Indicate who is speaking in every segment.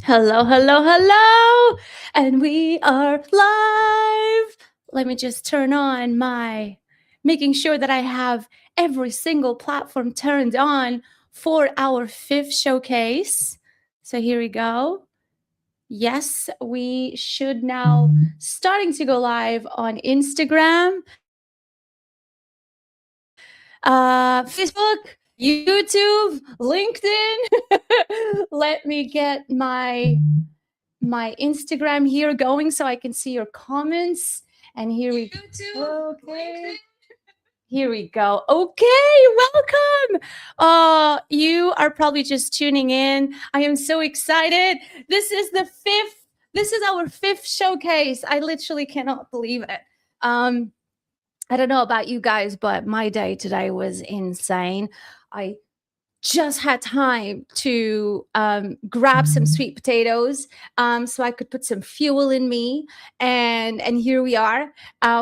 Speaker 1: Hello, hello, hello. And we are live. Let me just turn on making sure that I have every single platform turned on for our fifth showcase. So here we go. Yes, we should now starting to go live on Instagram, Facebook, YouTube, LinkedIn. Let me get my Instagram here going so I can see your comments. And here we go. Okay. Here we go. Okay, welcome. You are probably just tuning in. I am so excited. This is our fifth showcase. I literally cannot believe it. I don't know about you guys, but my day today was insane. I just had time to grab some sweet potatoes so I could put some fuel in me. And here we are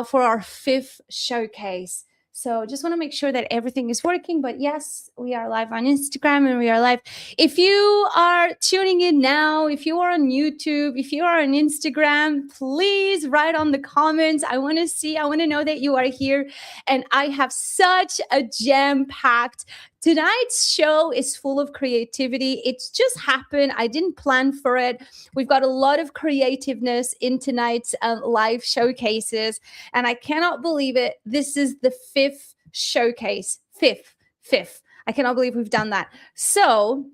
Speaker 1: for our fifth showcase. So just want to make sure that everything is working. But yes, we are live on Instagram and we are live. If you are tuning in now, if you are on YouTube, if you are on Instagram, please write on the comments. I want to know that you are here. And I have such a jam-packed tonight's show is full of creativity. It's just happened. I didn't plan for it. We've got a lot of creativeness in tonight's live showcases, and I cannot believe it. This is the fifth showcase. Fifth. I cannot believe we've done that. So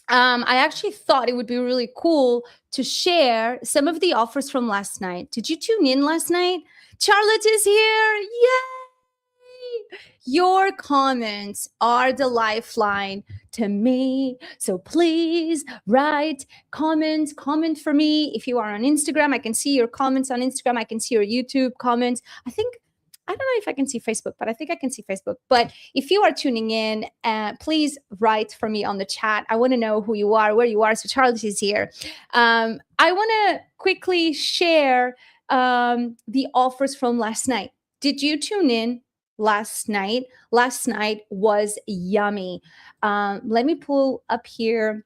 Speaker 1: I actually thought it would be really cool to share some of the offers from last night. Did you tune in last night? Charlotte is here. Yay! Your comments are the lifeline to me. So please write, comment for me. If you are on Instagram, I can see your comments on Instagram. I can see your YouTube comments. I don't know if I can see Facebook, but I think I can see Facebook. But if you are tuning in, please write for me on the chat. I want to know who you are, where you are. So Charles is here. I want to quickly share the offers from last night. Did you tune in last night? Last night was yummy. Let me pull up here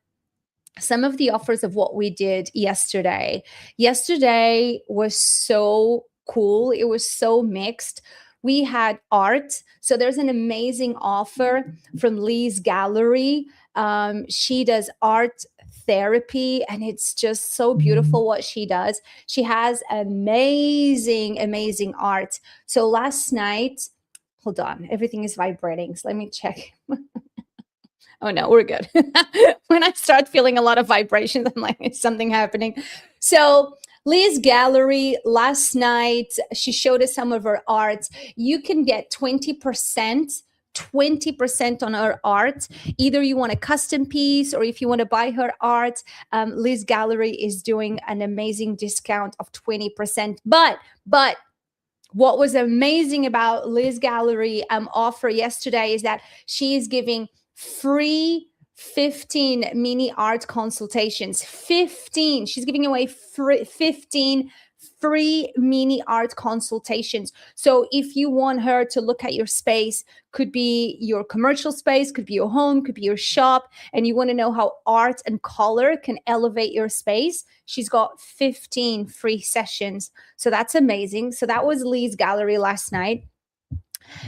Speaker 1: some of the offers of what we did yesterday. Yesterday was so cool. It was so mixed. We had art. So there's an amazing offer from Lee's Gallery. She does art therapy and it's just so beautiful what she does. She has amazing art. So last night, hold on, everything is vibrating. So let me check. Oh no, we're good. When I start feeling a lot of vibrations, I'm like, is something happening? So Lee's Gallery last night, she showed us some of her art. You can get 20% on her art. Either you want a custom piece or if you want to buy her art, Liz Gallery is doing an amazing discount of 20%. But what was amazing about Liz Gallery offer yesterday is that she is giving free 15 mini art consultations. 15. She's giving away 15 free mini art consultations. So if you want her to look at your space, could be your commercial space, could be your home, could be your shop, and you want to know how art and color can elevate your space, she's got 15 free sessions. So that's amazing. So that was Lee's Gallery last night.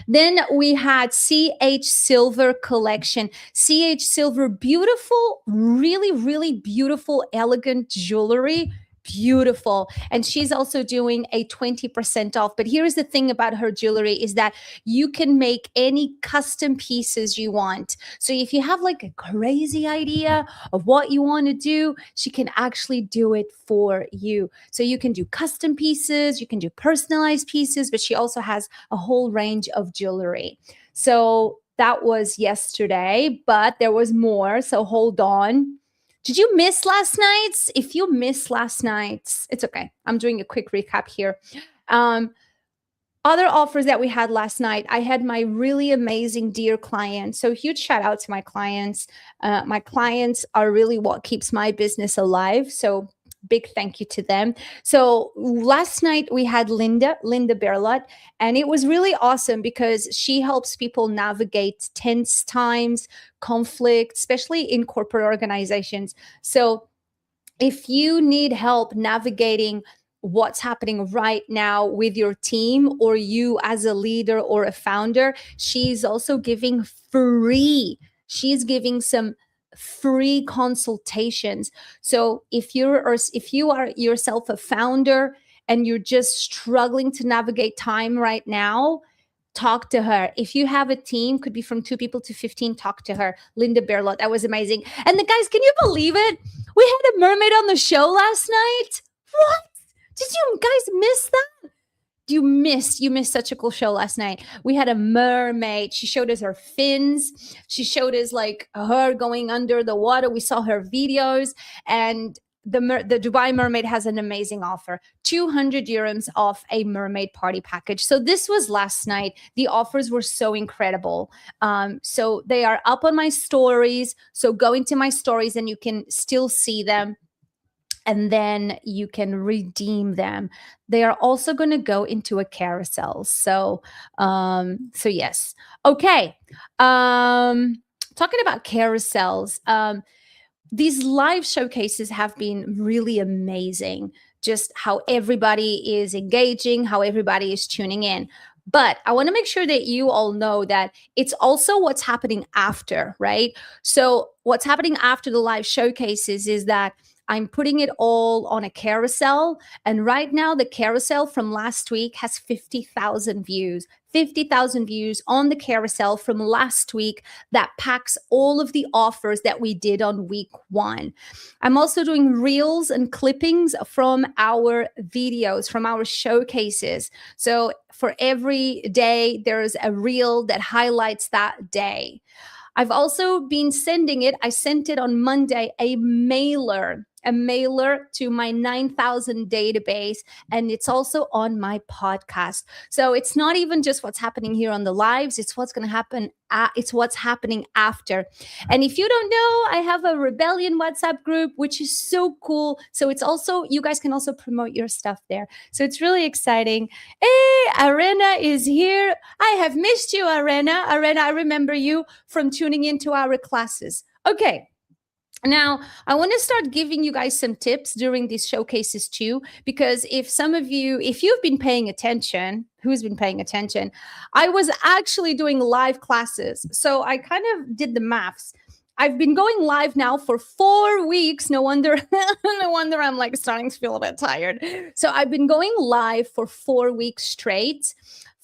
Speaker 1: Then we had CH Silver collection. CH Silver, beautiful, really beautiful, elegant jewelry. Beautiful. And she's also doing a 20% off. But here's the thing about her jewelry is that you can make any custom pieces you want. So if you have like a crazy idea of what you want to do, she can actually do it for you. So you can do custom pieces, you can do personalized pieces, but she also has a whole range of jewelry. So that was yesterday, but there was more. So hold on. Did you miss last night's? If you missed last night's, it's okay. I'm doing a quick recap here. Other offers that we had last night, I had my really amazing dear clients. So huge shout out to my clients. My clients are really what keeps my business alive. So big thank you to them. So last night we had Linda Berlot, and it was really awesome because she helps people navigate tense times, conflict, especially in corporate organizations. So if you need help navigating what's happening right now with your team, or you as a leader or a founder, she's also giving free, she's giving some free consultations. So if you are yourself a founder and you're just struggling to navigate time right now, talk to her. If you have a team, could be from 2 people to 15, talk to her. Linda Berlot, that was amazing. And the guys, can you believe it? We had a mermaid on the show last night. What? Did you guys miss that? You missed such a cool show last night. We had a mermaid. She showed us her fins. She showed us like her going under the water. We saw her videos, and the Dubai Mermaid has an amazing offer, 200 dirhams off a mermaid party package. So this was last night. The offers were so incredible. So they are up on my stories. So go into my stories and you can still see them, and then you can redeem them. They are also going to go into a carousel. So yes. Okay. Talking about carousels, these live showcases have been really amazing. Just how everybody is engaging, how everybody is tuning in. But I want to make sure that you all know that it's also what's happening after, right? So what's happening after the live showcases is that I'm putting it all on a carousel. And right now, the carousel from last week has 50,000 views. 50,000 views on the carousel from last week that packs all of the offers that we did on week 1. I'm also doing reels and clippings from our videos, from our showcases. So for every day, there's a reel that highlights that day. I've also been sending it. I sent it on Monday, a mailer to my 9,000 database, and it's also on my podcast. So it's not even just what's happening here on the lives, it's what's going to happen. It's what's happening after. And if you don't know, I have a Rebellion WhatsApp group, which is so cool. So it's also, you guys can also promote your stuff there. So it's really exciting. Hey, Arena is here. I have missed you, Arena. Arena, I remember you from tuning into our classes. Okay. Now, I want to start giving you guys some tips during these showcases too, because if you've been paying attention, who's been paying attention? I was actually doing live classes. So I kind of did the maths. I've been going live now for 4 weeks. No wonder I'm like starting to feel a bit tired. So I've been going live for 4 weeks straight.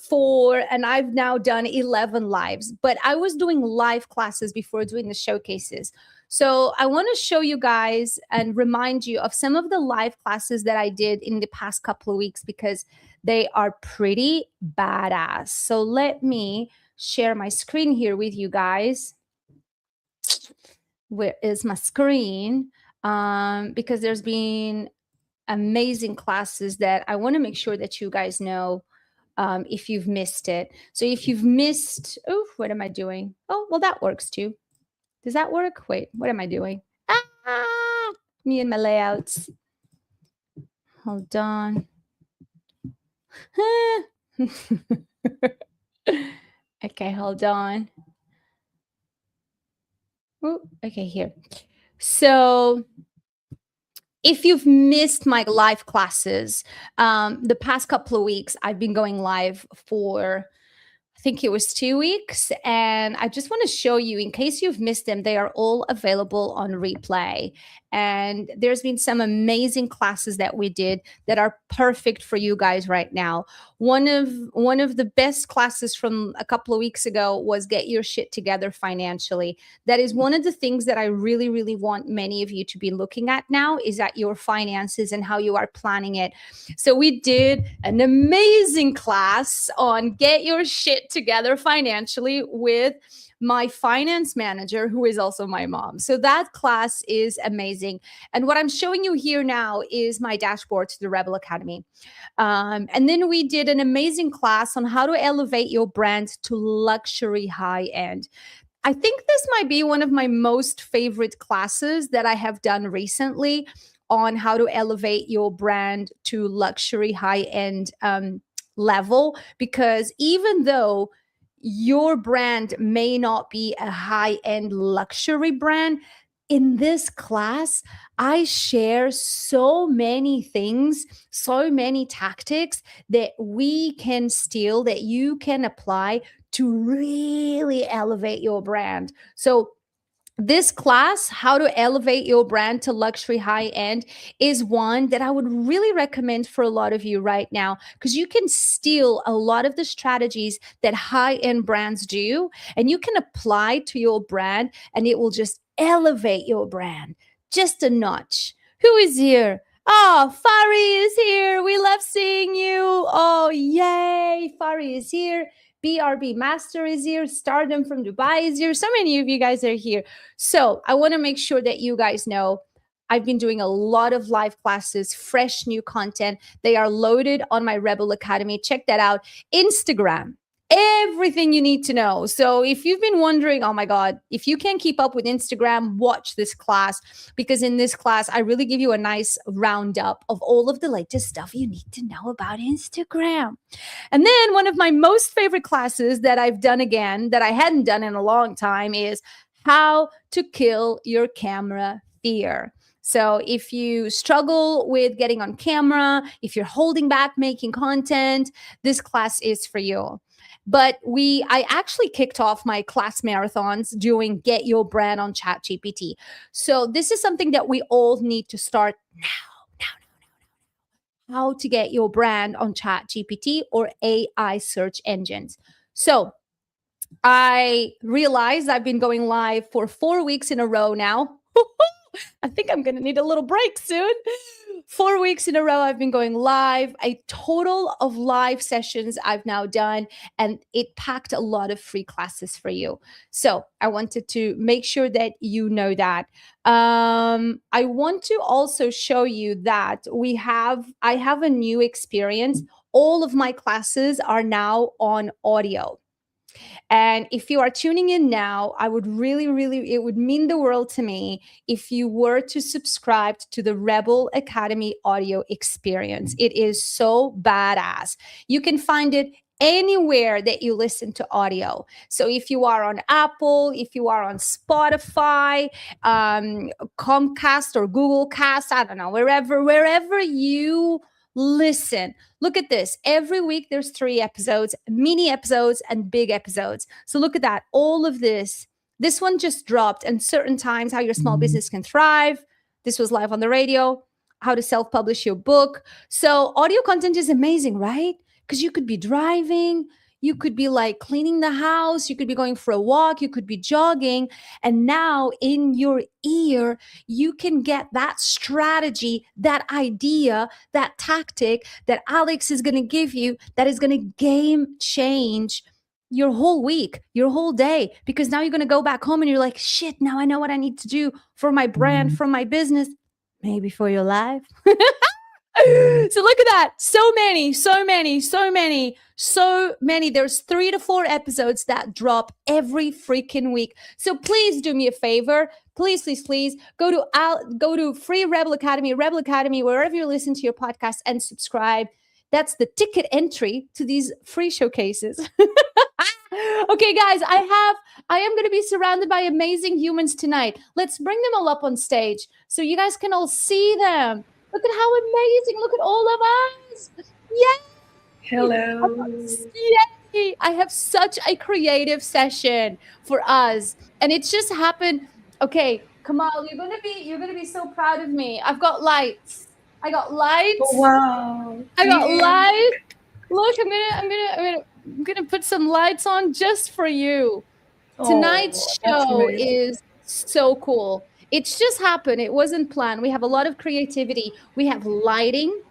Speaker 1: And I've now done 11 lives, but I was doing live classes before doing the showcases. So I want to show you guys and remind you of some of the live classes that I did in the past couple of weeks, because they are pretty badass. So let me share my screen here with you guys. Where is my screen? Because there's been amazing classes that I want to make sure that you guys know. If you've missed it. So if you've missed, what am I doing? Oh, well, that works too. Does that work? Wait, what am I doing? Me and my layouts. Hold on. Okay, hold on. Ooh, okay, here. So if you've missed my live classes, the past couple of weeks, I've been going live for, I think it was 2 weeks. And I just want to show you, in case you've missed them, they are all available on replay. And there's been some amazing classes that we did that are perfect for you guys right now. One of the best classes from a couple of weeks ago was Get Your Shit Together Financially. That is one of the things that I really, really want many of you to be looking at now, is at your finances and how you are planning it. So we did an amazing class on Get Your Shit Together Financially with my finance manager, who is also my mom. So that class is amazing. And what I'm showing you here now is my dashboard to the Rebel Academy. And then we did an amazing class on how to elevate your brand to luxury high end. I think this might be one of my most favorite classes that I have done recently on how to elevate your brand to luxury high end level, because even though your brand may not be a high-end luxury brand, in this class, I share so many things, so many tactics that we can steal, that you can apply to really elevate your brand. So this class, how to elevate your brand to luxury high end, is one that I would really recommend for a lot of you right now, because you can steal a lot of the strategies that high end brands do and you can apply to your brand, and it will just elevate your brand just a notch. Who is here? Oh, Fari is here. We love seeing you. Oh, yay. Fari is here. BRB Master is here. Stardom from Dubai is here. So many of you guys are here. So I want to make sure that you guys know I've been doing a lot of live classes, fresh new content. They are loaded on my Rebel Academy. Check that out. Instagram, everything you need to know. So if you've been wondering, oh my God, if you can't keep up with Instagram, watch this class, because in this class, I really give you a nice roundup of all of the latest stuff you need to know about Instagram. And then one of my most favorite classes that I've done again, that I hadn't done in a long time, is how to kill your camera fear. So if you struggle with getting on camera, if you're holding back making content, this class is for you. But I actually kicked off my class marathons doing Get Your Brand on ChatGPT. So this is something that we all need to start now. How to get your brand on ChatGPT or AI search engines. So I realized I've been going live for 4 weeks in a row now. I think I'm going to need a little break soon. 4 weeks in a row, I've been going live. A total of live sessions I've now done, and it packed a lot of free classes for you. So I wanted to make sure that you know that. I want to also show you that I have a new experience. All of my classes are now on audio. And if you are tuning in now, I would really, really, it would mean the world to me if you were to subscribe to the Rebel Academy audio experience. It is so badass. You can find it anywhere that you listen to audio. So if you are on Apple, if you are on Spotify, Comcast or Google Cast, I don't know, wherever you listen. Look at this. Every week there's 3 episodes, mini episodes and big episodes. So look at that. All of this. This one just dropped, and certain times how your small business can thrive. This was live on the radio. How to self-publish your book. So audio content is amazing, right? Because you could be driving, you could be like cleaning the house, you could be going for a walk, you could be jogging, and now in your ear, you can get that strategy, that idea, that tactic that Alex is going to give you that is going to game change your whole week, your whole day, because now you're going to go back home and you're like, shit, now I know what I need to do for my brand, for my business, maybe for your life. So look at that. So many. There's 3 to 4 episodes that drop every freaking week. So please do me a favor. Please go to Free Rebel Academy, wherever you listen to your podcast, and subscribe. That's the ticket entry to these free showcases. Okay, guys, I am going to be surrounded by amazing humans tonight. Let's bring them all up on stage so you guys can all see them. Look at how amazing. Look at all of us. Yay.
Speaker 2: Hello.
Speaker 1: Yay. I have such a creative session for us. And it's just happened. Okay, Kamal, you're gonna be so proud of me. I've got lights. I got lights.
Speaker 2: Oh, wow.
Speaker 1: I got lights. Look, I'm gonna put some lights on just for you. Tonight's show is so cool. It's just happened. It wasn't planned. We have a lot of creativity. We have lighting.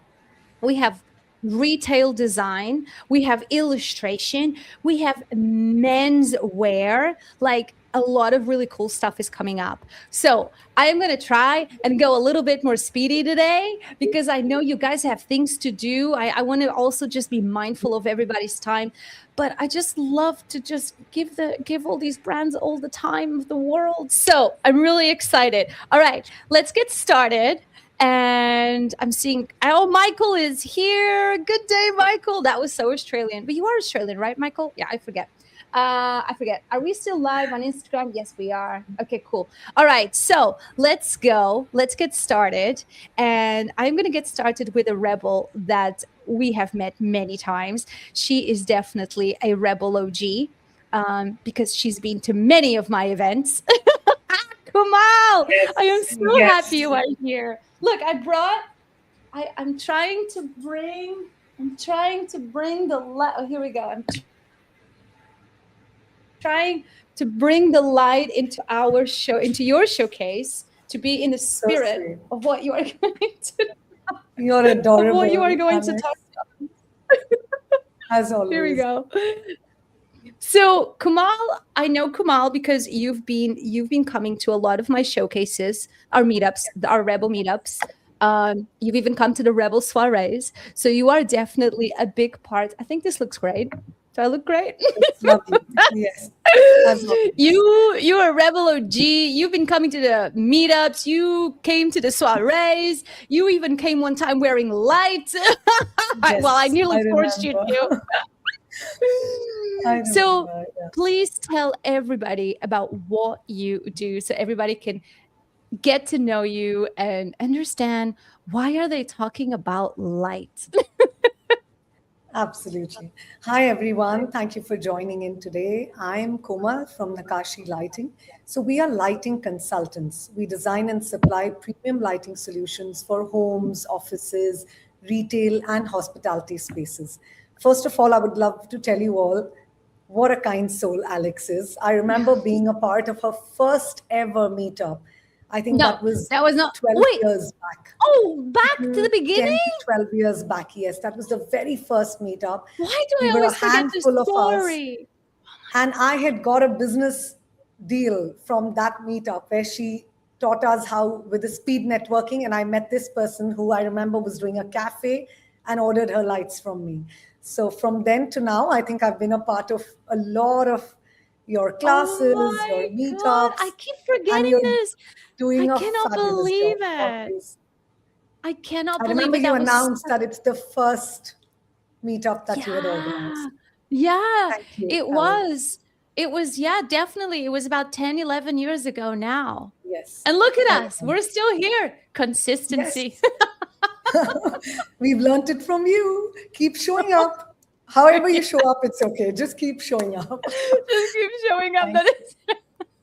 Speaker 1: We have retail design. We have illustration. We have menswear. Like, a lot of really cool stuff is coming up. So I am going to try and go a little bit more speedy today, because I know you guys have things to do. I want to also just be mindful of everybody's time. But I just love to just give all these brands all the time of the world. So I'm really excited. All right, let's get started. And I'm seeing, oh, Michael is here. Good day, Michael. That was so Australian. But you are Australian, right, Michael? Yeah, I forget. I forget. Are we still live on Instagram? Yes, we are. Okay, cool. All right. So let's go. Let's get started. And I'm going to get started with a rebel that we have met many times. She is definitely a rebel OG because she's been to many of my events. Kamal, I am
Speaker 2: Yes,
Speaker 1: so happy
Speaker 2: yes.
Speaker 1: you are here. Look, I'm trying to bring the light. Oh, here we go. I'm trying to bring the light into our show, into your showcase, to be in the
Speaker 2: So
Speaker 1: spirit
Speaker 2: sweet.
Speaker 1: of what you are going to
Speaker 2: You're
Speaker 1: of what you are
Speaker 2: adorable,
Speaker 1: going to
Speaker 2: Alex,
Speaker 1: talk.
Speaker 2: as
Speaker 1: Here we
Speaker 2: always.
Speaker 1: go. So Kamal, I know Kamal because you've been coming to a lot of my showcases, our meetups, our Rebel meetups. You've even come to the Rebel soirees. So you are definitely a big part. I think this looks great. Do I look great?
Speaker 2: It's lovely. Yes, as always.
Speaker 1: You're a Rebel OG. You've been coming to the meetups. You came to the soirees. You even came one time wearing lights. Well, I
Speaker 2: Yes, I
Speaker 1: nearly forced you
Speaker 2: remember.
Speaker 1: to.
Speaker 2: I
Speaker 1: So
Speaker 2: remember. Yeah.
Speaker 1: please tell everybody about what you do so everybody can get to know you and understand why are they talking about light.
Speaker 2: Absolutely. Hi, everyone. Thank you for joining in today. I'm Komal from Nakashi Lighting. So, we are lighting consultants. We design and supply premium lighting solutions for homes, offices, retail, and hospitality spaces. First of all, I would love to tell you all what a kind soul Alex is. I remember being a part of her first ever meetup. I think
Speaker 1: No,
Speaker 2: that was
Speaker 1: that was not.
Speaker 2: 12
Speaker 1: Wait.
Speaker 2: years back.
Speaker 1: Oh, back to the
Speaker 2: 10 to
Speaker 1: beginning?
Speaker 2: 12 years back. Yes, that was the very first meetup.
Speaker 1: Why do
Speaker 2: We
Speaker 1: I
Speaker 2: were a
Speaker 1: always forget this
Speaker 2: handful of us,
Speaker 1: story?
Speaker 2: and I had got a business deal from that meetup where she taught us how with the speed networking. And I met this person who I remember was doing a cafe and ordered her lights from me. So from then to now, I think I've been a part of a lot of your
Speaker 1: Oh
Speaker 2: classes, your
Speaker 1: my God. I
Speaker 2: meetups,
Speaker 1: keep
Speaker 2: and
Speaker 1: forgetting
Speaker 2: you're
Speaker 1: this. I
Speaker 2: doing a
Speaker 1: cannot
Speaker 2: fabulous job
Speaker 1: believe it.
Speaker 2: always.
Speaker 1: I cannot
Speaker 2: I
Speaker 1: believe
Speaker 2: remember
Speaker 1: it.
Speaker 2: you
Speaker 1: That was
Speaker 2: announced that it's the first meetup that you had
Speaker 1: yeah.
Speaker 2: organized.
Speaker 1: Yeah,
Speaker 2: Thank you,
Speaker 1: it
Speaker 2: Alex.
Speaker 1: was. It was, yeah, definitely. It was about 10, 11 years ago now.
Speaker 2: Yes,
Speaker 1: And look
Speaker 2: I
Speaker 1: at us.
Speaker 2: remember.
Speaker 1: We're still here. Consistency.
Speaker 2: Yes, we've learned it from you. Keep showing up. However you show up, it's okay. Just keep showing up.
Speaker 1: Just keep showing up.
Speaker 2: Thank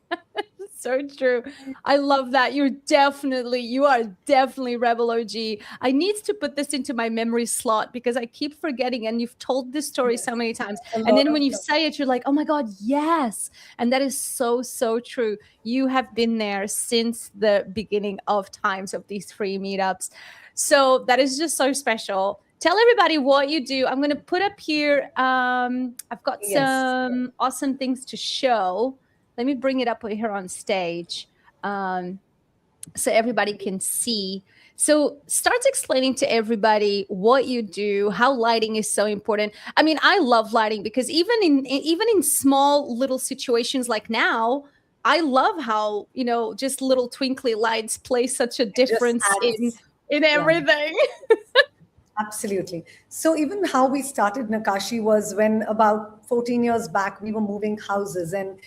Speaker 1: That is so true. I love that. You are definitely Rebel OG. I need to put this into my memory slot because I keep forgetting. And you've told this
Speaker 2: you.
Speaker 1: story so
Speaker 2: Yes,
Speaker 1: many times.
Speaker 2: a
Speaker 1: And
Speaker 2: lot
Speaker 1: then when
Speaker 2: of
Speaker 1: you
Speaker 2: them.
Speaker 1: say it, you're like, oh my God, yes. And that is so, so true. You have been there since the beginning of times of these free meetups. So that is just so special. Tell everybody what you do. I'm going to put up here. I've got
Speaker 2: Yes,
Speaker 1: some awesome things to show. Let me bring it up here on stage um, so everybody can see. So start explaining to everybody what you do, how lighting is so important. I mean, I love lighting because even in small little situations like now, I love how, just little twinkly lights play such a
Speaker 2: it just
Speaker 1: difference in
Speaker 2: adds.
Speaker 1: in
Speaker 2: Yeah.
Speaker 1: everything.
Speaker 2: Absolutely. So even how we started Nakashi was when about 14 years back we were moving houses, and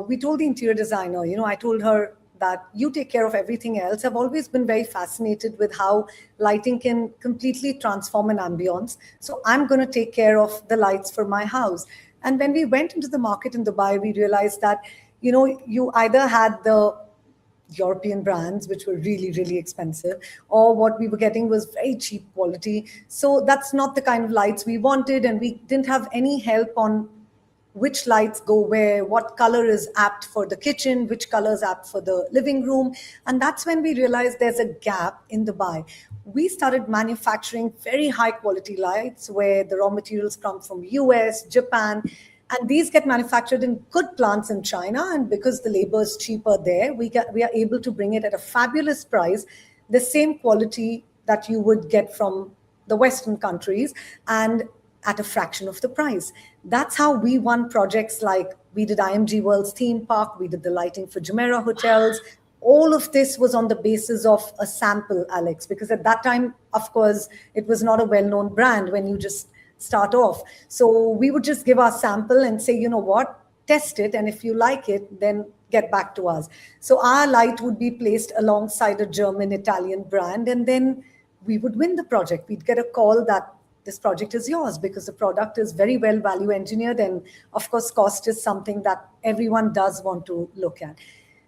Speaker 2: we told the interior designer, I told her that you take care of everything else. I've always been very fascinated with how lighting can completely transform an ambience. So I'm going to take care of the lights for my house. And when we went into the market in Dubai, we realized that, you either had the European brands, which were really, really expensive, or what we were getting was very cheap quality. So that's not the kind of lights we wanted, and we didn't have any help on which lights go where, what color is apt for the kitchen, which color is apt for the living room. And that's when we realized there's a gap in Dubai. We started manufacturing very high quality lights where the raw materials come from US, Japan, and these get manufactured in good plants in China. And because the labor is cheaper there, we are able to bring it at a fabulous price, the same quality that you would get from the Western countries, and at a fraction of the price. That's how we won projects like we did IMG World's theme park, we did the lighting for Jumeirah hotels. All of this was on the basis of a sample, Alex, because at that time, of course, it was not a well known brand when you just start off. So we would just give our sample and say, you know what? test it, and if you like it, then get back to us. So our light would be placed alongside a German Italian brand, and then we would win the project. We'd get a call that this project is yours because the product is very well value engineered, and of course cost is something that everyone does want to look at.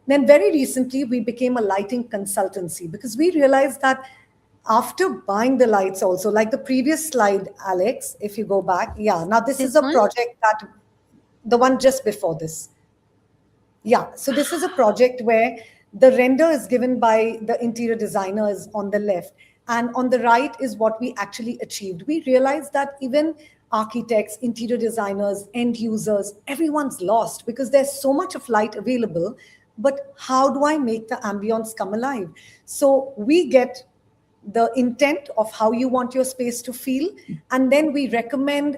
Speaker 2: Then very recently we became a lighting consultancy because we realized that after buying the lights also, like the previous slide, Alex, if you go back, yeah, now this is
Speaker 1: This
Speaker 2: a
Speaker 1: one?
Speaker 2: project that, the one just before this. Yeah, so this is a project where the render is given by the interior designers on the left, and on the right is what we actually achieved. We realized that even architects, interior designers, end users, everyone's lost because there's so much of light available. But how do I make the ambience come alive? So we get the intent of how you want your space to feel, and then we recommend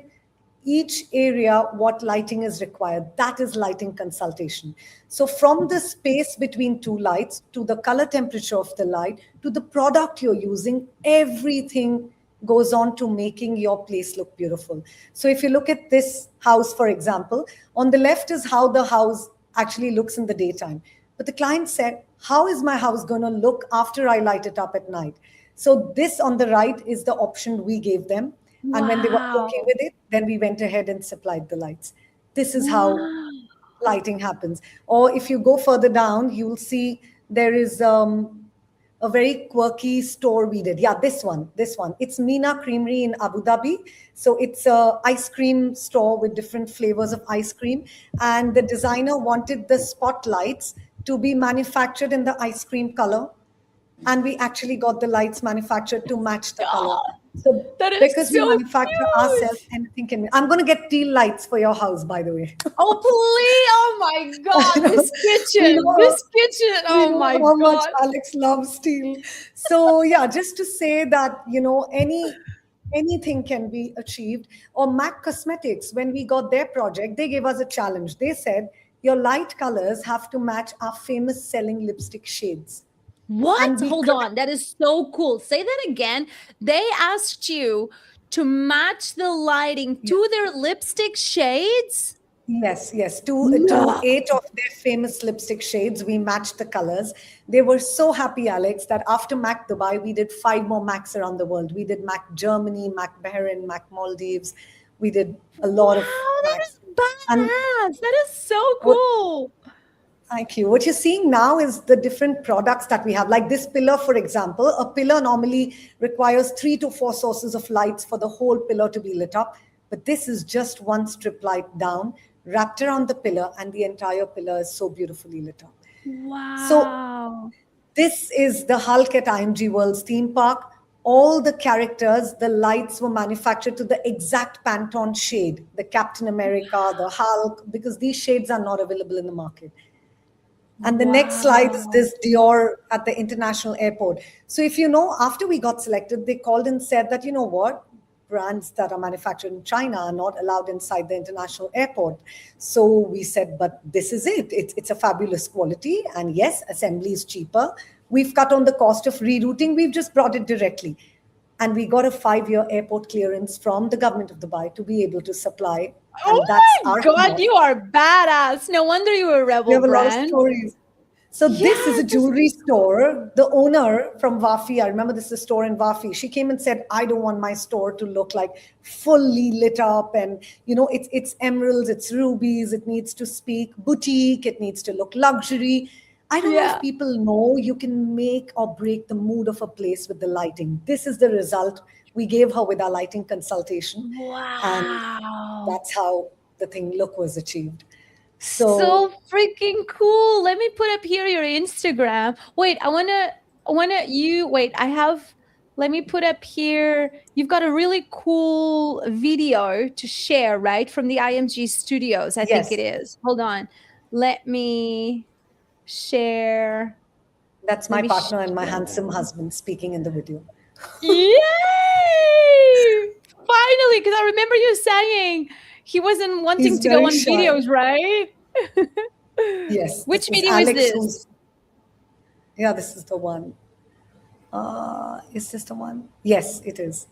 Speaker 2: each area what lighting is required. That is lighting consultation. So from the space between two lights to the color temperature of the light to the product you're using, everything goes on to making your place look beautiful. So if you look at this house, for example, on the left is how the house actually looks in the daytime, but the client said, how is my house going to look after I light it up at night? So this on the right is the option we gave them. And when they were okay
Speaker 1: Wow.
Speaker 2: with it, then we went ahead and supplied the lights. This is how
Speaker 1: Wow.
Speaker 2: lighting happens. Or if you go further down, you'll see there is a very quirky store we did. Yeah, this one, this one. It's Mina Creamery in Abu Dhabi. So it's a ice cream store with different flavors of ice cream. And the designer wanted the spotlights to be manufactured in the ice cream color, and we actually got the lights manufactured to match the color.
Speaker 1: God,
Speaker 2: So
Speaker 1: that is
Speaker 2: because we
Speaker 1: so
Speaker 2: manufacture ourselves,
Speaker 1: cute.
Speaker 2: anything can. I'm going to get teal lights for your house, by the way.
Speaker 1: Oh, please. Oh my
Speaker 2: I
Speaker 1: God.
Speaker 2: know,
Speaker 1: This
Speaker 2: we
Speaker 1: kitchen.
Speaker 2: know,
Speaker 1: This kitchen.
Speaker 2: we
Speaker 1: Oh
Speaker 2: know
Speaker 1: my
Speaker 2: how much
Speaker 1: God.
Speaker 2: Alex loves steel. So yeah, just to say that anything can be achieved. Or Mac Cosmetics, when we got their project, they gave us a challenge. They said your light colors have to match our famous selling lipstick shades, and
Speaker 1: What?
Speaker 2: we
Speaker 1: Hold on. That is so cool. Say that again. They asked you to match the lighting to their lipstick shades?
Speaker 2: Yes, yes. To
Speaker 1: No.
Speaker 2: 8 of their famous lipstick shades, we matched the colors. They were so happy, Alex, that after Mac Dubai, we did 5 more Macs around the world. We did Mac Germany, Mac Bahrain, Mac Maldives. We did a lot of
Speaker 1: Wow, that
Speaker 2: Macs.
Speaker 1: is
Speaker 2: And
Speaker 1: badass. That is so
Speaker 2: what,
Speaker 1: cool.
Speaker 2: thank you. What you're seeing now is the different products that we have. Like this pillar, for example, a pillar normally requires 3 to 4 sources of lights for the whole pillar to be lit up. But this is just one strip light down, wrapped around the pillar, and the entire pillar is so beautifully lit up. So
Speaker 1: Wow.
Speaker 2: this is the Hulk at IMG World's theme park. All the characters, the lights were manufactured to the exact Pantone shade, the Captain America, the Hulk, because these shades are not available in the market. And the next slide is
Speaker 1: Wow.
Speaker 2: this Dior at the international airport. So if you know, after we got selected, they called and said that, you know what, brands that are manufactured in China are not allowed inside the international airport. So we said, but this is it. It's a fabulous quality. And yes, assembly is cheaper. We've cut on the cost of rerouting. We've just brought it directly. And we got a 5-year airport clearance from the government of Dubai to be able to supply.
Speaker 1: Oh
Speaker 2: And that's
Speaker 1: my
Speaker 2: our
Speaker 1: God,
Speaker 2: honor.
Speaker 1: you are badass. No wonder you were a
Speaker 2: We
Speaker 1: rebel
Speaker 2: have a lot of
Speaker 1: brand.
Speaker 2: stories. So this is
Speaker 1: Yes,
Speaker 2: a
Speaker 1: this is
Speaker 2: jewelry store. The owner from Wafi, I remember this is a store in Wafi. She came and said, "I don't want my store to look like fully lit up, and it's emeralds, it's rubies. It needs to speak boutique. It needs to look luxury." I don't know if
Speaker 1: yeah.
Speaker 2: people know you can make or break the mood of a place with the lighting. This is the result we gave her with our lighting consultation, and
Speaker 1: Wow.
Speaker 2: that's how the thing look was achieved. So
Speaker 1: So freaking cool. Let me put up here your Instagram. Wait, I wanna you wait, I have let me put up here. You've got a really cool video to share, right? From the IMG studios, I think it
Speaker 2: yes,
Speaker 1: is. Hold on. Let me share.
Speaker 2: that's
Speaker 1: Let
Speaker 2: my
Speaker 1: me
Speaker 2: partner and my
Speaker 1: share.
Speaker 2: handsome husband speaking in the video.
Speaker 1: Yay! Finally, because I remember you saying he wasn't wanting
Speaker 2: He's
Speaker 1: to go
Speaker 2: very
Speaker 1: on
Speaker 2: shy.
Speaker 1: videos, right?
Speaker 2: Yes,
Speaker 1: Which
Speaker 2: this is
Speaker 1: video is
Speaker 2: Alex,
Speaker 1: this?
Speaker 2: who's, yeah, this is the one. Is this the one? Yes, it is.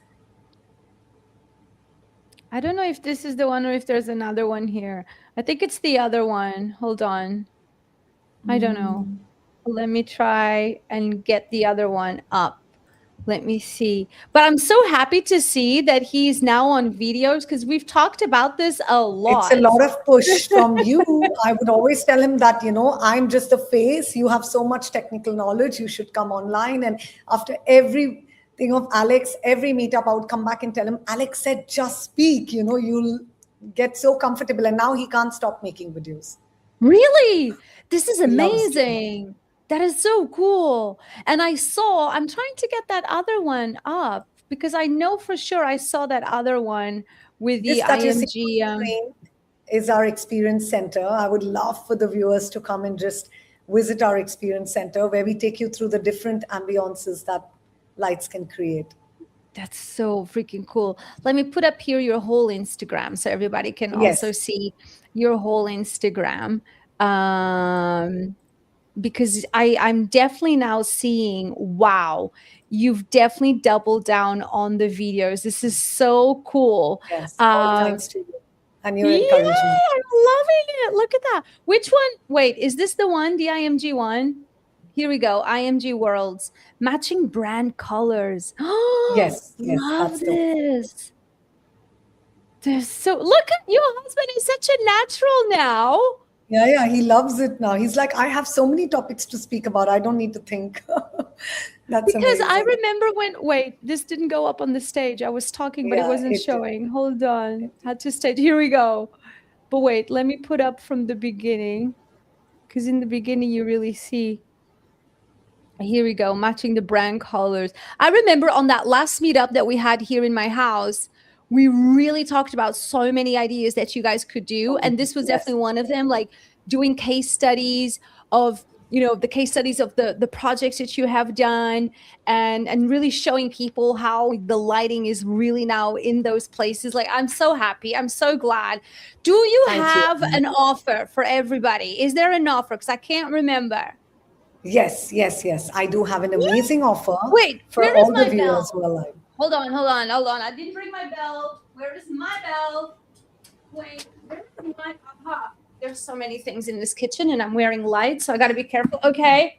Speaker 1: I don't know if this is the one or if there's another one here. I think it's the other one. Hold on. I don't know. Let me try and get the other one up. Let me see. But I'm so happy to see that he's now on videos because we've talked about this a
Speaker 2: It's a
Speaker 1: lot.
Speaker 2: lot of push from you. I would always tell him that, I'm just the face. You have so much technical knowledge. You should come online. And after every thing of Alex, every meetup, I would come back and tell him, Alex said, just speak. You'll get so comfortable. And now he can't stop making videos.
Speaker 1: Really? This is
Speaker 2: He loves doing it.
Speaker 1: amazing. That is so cool. And I'm trying to get that other one up because I know for sure I saw that other one with the
Speaker 2: This that you see on
Speaker 1: IMG.
Speaker 2: the screen is our experience center. I would love for the viewers to come and just visit our experience center where we take you through the different ambiances that lights can create.
Speaker 1: That's so freaking cool. Let me put up here your whole Instagram so everybody can also
Speaker 2: Yes,
Speaker 1: see your whole Instagram. Because I'm definitely now seeing, wow, you've definitely doubled down on the videos. This is so cool.
Speaker 2: yes. All
Speaker 1: Um,
Speaker 2: thanks to you and your
Speaker 1: yeah,
Speaker 2: encouragement.
Speaker 1: I'm loving it. Look at that. Which one? Wait, is this the one, the IMG one? Here we go. IMG Worlds, matching brand colors. Oh,
Speaker 2: Yes, yes,
Speaker 1: love
Speaker 2: that's the one.
Speaker 1: this. There's so look at your husband is such a natural now.
Speaker 2: Yeah, yeah, he loves it now. He's like, I have so many topics to speak about. I don't need to think. That's
Speaker 1: Because I
Speaker 2: amazing.
Speaker 1: remember wait, this didn't go up on the stage. I was talking, but it
Speaker 2: Yeah,
Speaker 1: wasn't
Speaker 2: it did.
Speaker 1: showing. Hold on.
Speaker 2: It did.
Speaker 1: Had to stage. Here we go. But wait, let me put up from the beginning. Because in the beginning, you really see. Here we go, matching the brand colors. I remember on that last meetup that we had here in my house, we really talked about so many ideas that you guys could do. And this was
Speaker 2: Yes,
Speaker 1: definitely one of them, like doing case studies of, the case studies of the projects that you have done and really showing people how the lighting is really now in those places. Like, I'm so happy. I'm so glad. Do you
Speaker 2: thank you.
Speaker 1: have an offer for everybody? Is there an offer? Because I can't remember.
Speaker 2: Yes, yes, yes. I do have an amazing offer
Speaker 1: Wait,
Speaker 2: for
Speaker 1: where is
Speaker 2: all the
Speaker 1: my
Speaker 2: viewers who
Speaker 1: bell?
Speaker 2: are live.
Speaker 1: Hold on, hold on, hold on. I didn't bring my bell. Where is my bell? Wait, where is my aha? There's so many things in this kitchen and I'm wearing lights, so I gotta be careful. Okay.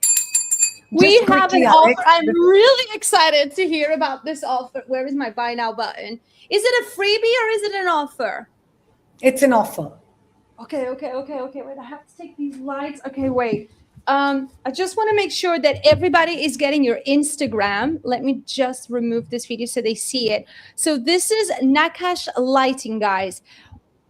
Speaker 1: We
Speaker 2: Just
Speaker 1: have an
Speaker 2: quickly,
Speaker 1: offer.
Speaker 2: Alex,
Speaker 1: I'm really excited to hear about this offer. Where is my buy now button? Is it a freebie or is it an offer?
Speaker 2: it's an offer.
Speaker 1: Okay, okay, okay, okay. Wait, I have to take these lights. Okay, wait. I just want to make sure that everybody is getting your Instagram. Let me just remove this video so they see it. So this is Nakash Lighting, guys.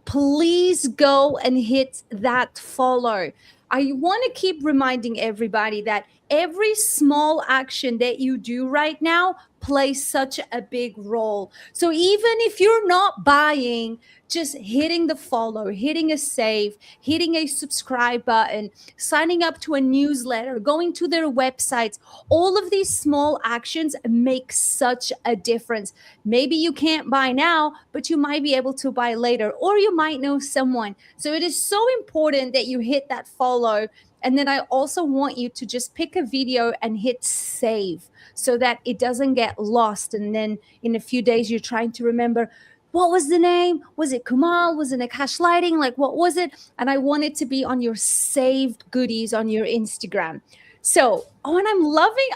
Speaker 1: Please go and hit that follow. I want to keep reminding everybody that every small action that you do right now plays such a big role. So even if you're not buying, just hitting the follow, hitting a save, hitting a subscribe button, signing up to a newsletter, going to their websites, all of these small actions make such a difference. Maybe you can't buy now, but you might be able to buy later, or you might know someone. So it is so important that you hit that follow. And then I also want you to just pick a video and hit save so that it doesn't get lost. And then in a few days, you're trying to remember, what was the name? Was it Kumal? Was it Nakash Lighting? Like, what was it? And I want it to be on your saved goodies on your Instagram. So, oh, and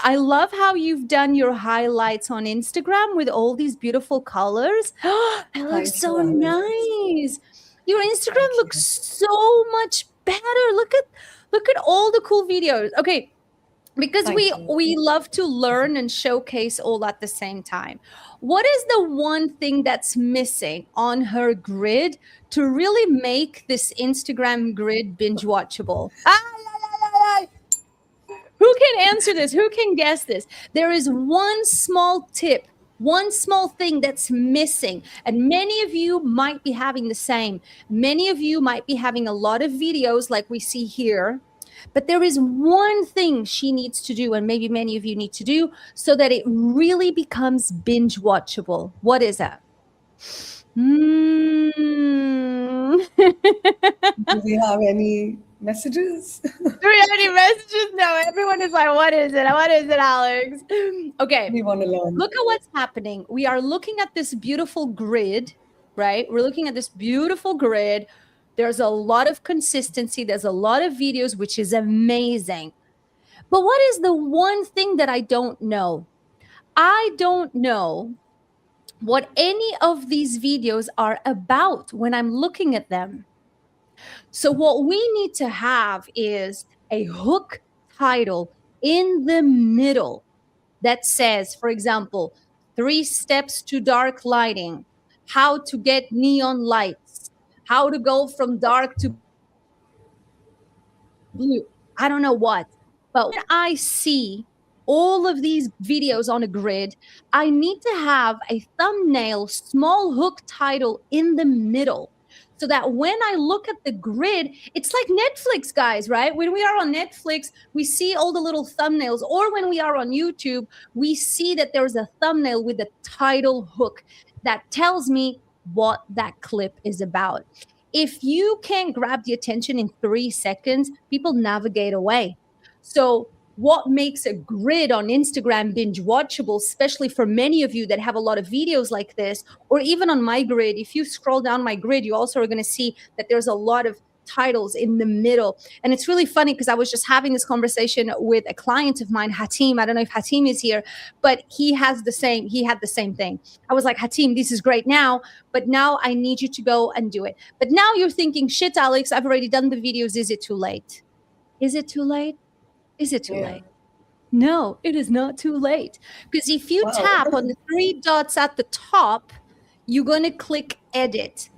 Speaker 1: I love how you've done your highlights on Instagram with all these beautiful colors. It looks
Speaker 2: Thank
Speaker 1: so
Speaker 2: you, Alex.
Speaker 1: nice. Your Instagram
Speaker 2: Thank
Speaker 1: looks
Speaker 2: you.
Speaker 1: so much better. Look at all the cool videos. Okay, because we
Speaker 2: Thank you.
Speaker 1: we love to learn and showcase all at the same time. What is the one thing that's missing on her grid to really make this Instagram grid binge watchable? Who can answer this? Who can guess this? There is one small tip, one small thing that's missing. And many of you might be having the same. Many of you might be having a lot of videos like we see here. But there is one thing she needs to do, and maybe many of you need to do, so that it really becomes binge watchable. What is that? Mm.
Speaker 2: Do we have any messages?
Speaker 1: Do we have any messages? No, everyone is like, what is it? What is it, Alex? Okay,
Speaker 2: We want to learn.
Speaker 1: look at what's happening. We are looking at this beautiful grid. right? We're looking at this beautiful grid. There's a lot of consistency. There's a lot of videos, which is amazing. But what is the one thing that I don't know? I don't know what any of these videos are about when I'm looking at them. So, what we need to have is a hook title in the middle that says, for example, 3 steps to dark lighting, how to get neon lights, how to go from dark to blue. I don't know what. But when I see all of these videos on a grid, I need to have a thumbnail, small hook title in the middle. So that when I look at the grid, it's like Netflix, guys, right? When we are on Netflix, we see all the little thumbnails, or when we are on YouTube, we see that there's a thumbnail with a title hook that tells me what that clip is about. If you can't grab the attention in 3 seconds, people navigate away. So, what makes a grid on Instagram binge watchable, especially for many of you that have a lot of videos like this, or even on my grid, if you scroll down my grid, you also are going to see that there's a lot of titles in the middle. And it's really funny because I was just having this conversation with a client of mine, Hatim. I don't know if Hatim is here, but he had the same thing. I was like, Hatim, this is great now, but now I need you to go and do it. But now you're thinking, shit, Alex, I've already done the videos. Is it too late? Is it too late? Is it too
Speaker 2: Yeah.
Speaker 1: late? No, it is not too late. Because if you
Speaker 2: Wow.
Speaker 1: tap on the 3 dots at the top, you're going to click edit.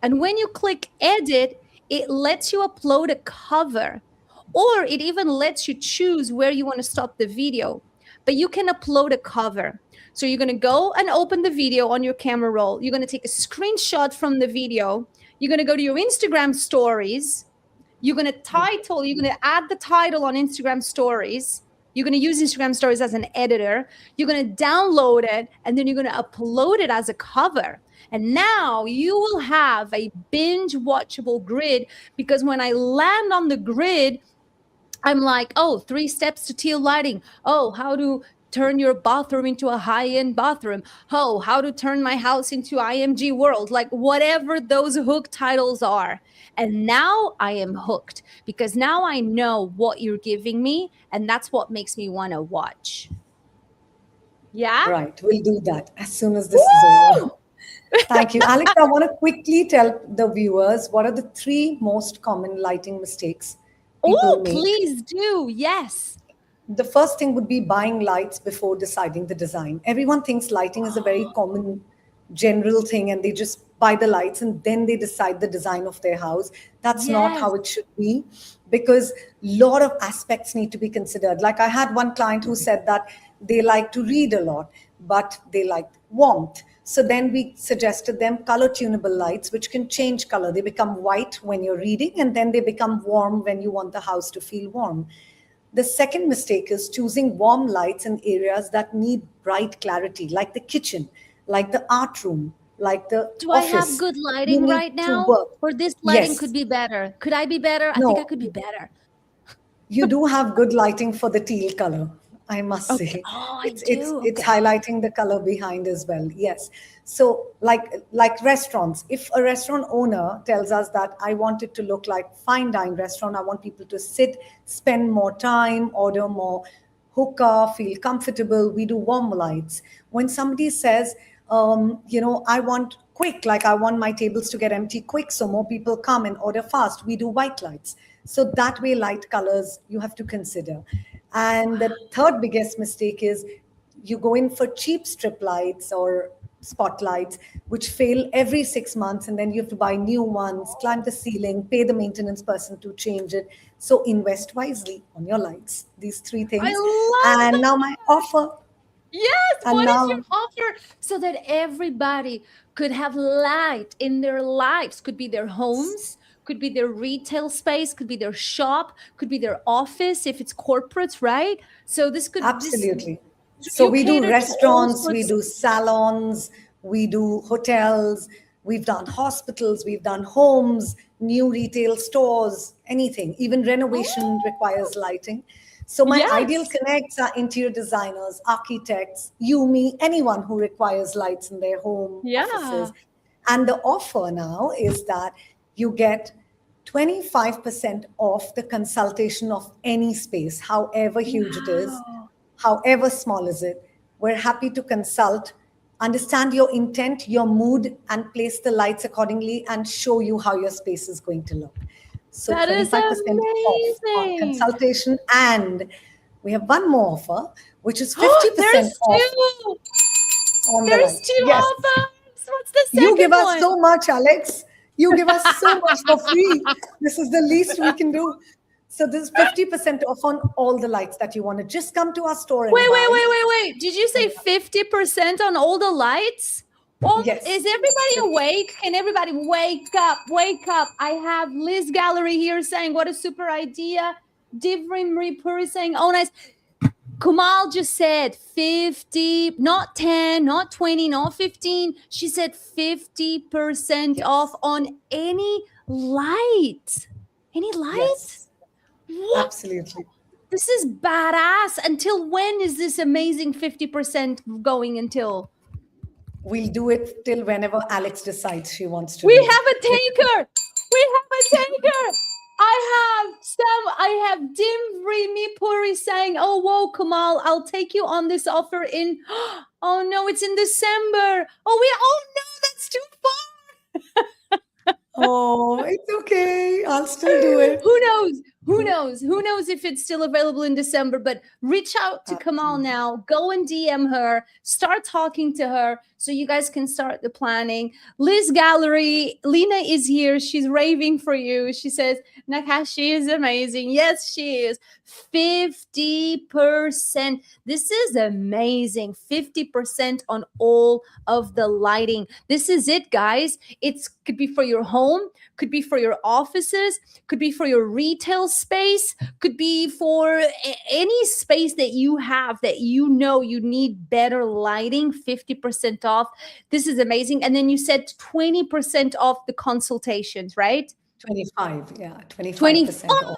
Speaker 1: And when you click edit, it lets you upload a cover, or it even lets you choose where you want to stop the video. But you can upload a cover. So you're going to go and open the video on your camera roll. You're going to take a screenshot from the video. You're going to go to your Instagram stories. You're going to add the title on Instagram stories. You're going to use Instagram stories as an editor. You're going to download it, and then you're going to upload it as a cover. And now you will have a binge watchable grid, because when I land on the grid, I'm like, oh, 3 steps to teal lighting. Oh, how to turn your bathroom into a high-end bathroom. Oh, how to turn my house into IMG world. Like whatever those hook titles are. And now I am hooked, because now I know what you're giving me, and that's what makes me want to watch. Yeah?
Speaker 2: Right. We'll do that as soon as this is over. Thank you. Alex, I want to quickly tell the viewers what are the 3 most common lighting mistakes people
Speaker 1: Oh,
Speaker 2: make.
Speaker 1: please do. Yes.
Speaker 2: The first thing would be buying lights before deciding the design. Everyone thinks lighting is a very common general thing, and they just buy the lights and then they decide the design of their house. That's not
Speaker 1: Yes.
Speaker 2: how it should be, because a lot of aspects need to be considered. Like I had one client who said that they like to read a lot, but they like warmth. So then we suggested them color tunable lights, which can change color. They become white when you're reading, and then they become warm when you want the house to feel warm. The second mistake is choosing warm lights in areas that need bright clarity, like the kitchen, like the art room, like the
Speaker 1: Do I have
Speaker 2: office.
Speaker 1: good
Speaker 2: You
Speaker 1: lighting
Speaker 2: need
Speaker 1: right
Speaker 2: to
Speaker 1: now?
Speaker 2: work.
Speaker 1: Or this lighting could
Speaker 2: Yes.
Speaker 1: be better? Could I be better? I think I
Speaker 2: No,
Speaker 1: could be better.
Speaker 2: you do have good lighting for the teal color, I must
Speaker 1: Okay.
Speaker 2: say.
Speaker 1: Oh, I
Speaker 2: It's
Speaker 1: do.
Speaker 2: it's
Speaker 1: Okay.
Speaker 2: highlighting the color behind as well. Yes. So like restaurants, if a restaurant owner tells us that I want it to look like fine dine restaurant, I want people to sit, spend more time, order more hookah, feel comfortable, we do warm lights. When somebody says, I want quick, like I want my tables to get empty quick so more people come and order fast, we do white lights. So that way, light colors you have to consider. And the third biggest mistake is you go in for cheap strip lights or spotlights, which fail every 6 months, and then you have to buy new ones, climb the ceiling, pay the maintenance person to change it. So invest wisely on your lights. These 3 things.
Speaker 1: I love
Speaker 2: And
Speaker 1: that.
Speaker 2: now my offer.
Speaker 1: Yes.
Speaker 2: And
Speaker 1: What is your
Speaker 2: now,
Speaker 1: offer? So that everybody could have light in their lives. Could be their homes, could be their retail space, could be their shop, could be their office if it's corporates, right? So this
Speaker 2: absolutely. So
Speaker 1: you
Speaker 2: we do
Speaker 1: cater to all
Speaker 2: restaurants, we
Speaker 1: sorts.
Speaker 2: do salons, we do hotels, we've done hospitals, we've done homes, new retail stores, anything. Even renovation requires
Speaker 1: Oh,
Speaker 2: lighting. So my ideal
Speaker 1: yes.
Speaker 2: connects are interior designers, architects, you, me, anyone who requires lights in their home, offices.
Speaker 1: Yeah.
Speaker 2: And the offer now is that you get 25% off the consultation of any space, however huge it is,
Speaker 1: Wow.
Speaker 2: however small is it. We're happy to consult, understand your intent, your mood, and place the lights accordingly and show you how your space is going to look. So
Speaker 1: That is
Speaker 2: 25% off on
Speaker 1: amazing.
Speaker 2: consultation. And we have one more offer, which is
Speaker 1: Oh,
Speaker 2: 50% off on the
Speaker 1: there's
Speaker 2: lights.
Speaker 1: two
Speaker 2: Yes.
Speaker 1: offers. What's the
Speaker 2: You
Speaker 1: second
Speaker 2: give us
Speaker 1: one?
Speaker 2: so much, Alex. You give us so much for free. This is the least we can do. So this is 50% off on all the lights that you want to just come to our store and buy.
Speaker 1: Wait. Did you say 50% on all the lights? Oh,
Speaker 2: Yes.
Speaker 1: is everybody awake? Can everybody wake up? Wake up. I have Liz Gallery here saying, what a super idea. Divrim Ripuri saying, oh, nice. Kumal just said 50, not 10, not 20, not 15. She said 50% off on any light. Any light?
Speaker 2: Yes.
Speaker 1: What?
Speaker 2: Absolutely.
Speaker 1: This is badass. Until when is this amazing 50% going until?
Speaker 2: We'll do it till whenever Alex decides she wants to
Speaker 1: We
Speaker 2: do it.
Speaker 1: have a taker. We have a taker. I have Dimvri Mipuri saying, oh, whoa, Kamal, I'll take you on this offer in, oh no, it's in December. Oh no, that's too far.
Speaker 2: Oh, it's okay. I'll still do it.
Speaker 1: Who knows? Who knows? Who knows if it's still available in December? But reach out to Kamal now. Go and DM her. Start talking to her so you guys can start the planning. Liz Gallery, Lena is here. She's raving for you. She says, Nakashi is amazing. Yes, she is. 50%. This is amazing. 50% on all of the lighting. This is it, guys. It could be for your home, could be for your offices, could be for your retail space, could be for any space that you have that you know you need better lighting. 50% off. This is amazing. And then you said 20% off the consultations, right?
Speaker 2: 25. Yeah, 25%
Speaker 1: 25.
Speaker 2: off.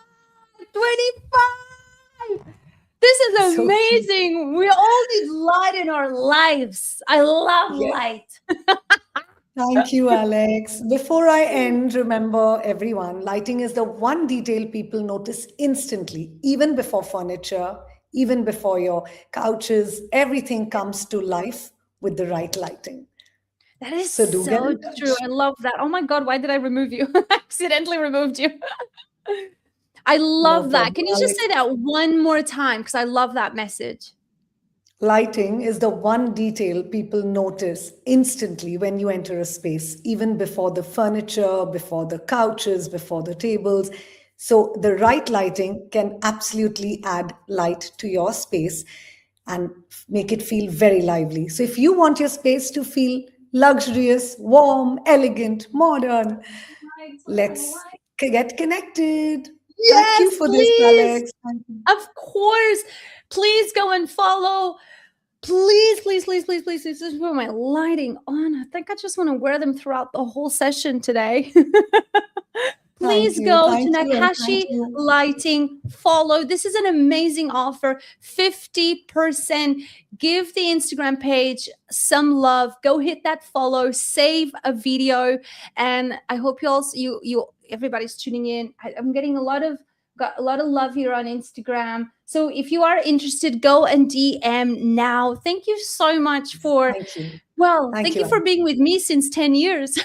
Speaker 1: 25. This is
Speaker 2: So
Speaker 1: amazing. We all need light in our lives. I love
Speaker 2: yes.
Speaker 1: light.
Speaker 2: Thank you, Alex. Before I end, remember everyone, lighting is the one detail people notice instantly, even before furniture, even before your couches. Everything comes to life with the right lighting.
Speaker 1: That is
Speaker 2: So do get
Speaker 1: so
Speaker 2: in
Speaker 1: true.
Speaker 2: touch.
Speaker 1: I love that. Oh my God, why did I remove you? I accidentally removed you. I
Speaker 2: No
Speaker 1: love that.
Speaker 2: problem,
Speaker 1: Can you just
Speaker 2: Alex.
Speaker 1: say that one more time? Because I love that message.
Speaker 2: Lighting is the one detail people notice instantly when you enter a space, even before the furniture, before the couches, before the tables. So, the right lighting can absolutely add light to your space and make it feel very lively. So, if you want your space to feel luxurious, warm, elegant, modern, let's get connected. Thank you
Speaker 1: Yes,
Speaker 2: for this,
Speaker 1: please.
Speaker 2: Alex. Thank you.
Speaker 1: Of course. Please go and follow. Please just put my lighting on. I think I just want to wear them throughout the whole session today. Please go to
Speaker 2: Thank you, and thank
Speaker 1: Nakashi
Speaker 2: you.
Speaker 1: Lighting. Follow. This is an amazing offer. 50%. Give the Instagram page some love. Go hit that follow. Save a video. And I hope you everybody's tuning in. I'm getting got a lot of love here on Instagram. So if you are interested, go and DM now. Thank you so much for
Speaker 2: Thank you.
Speaker 1: thank you for
Speaker 2: Alex.
Speaker 1: being with me since 10 years.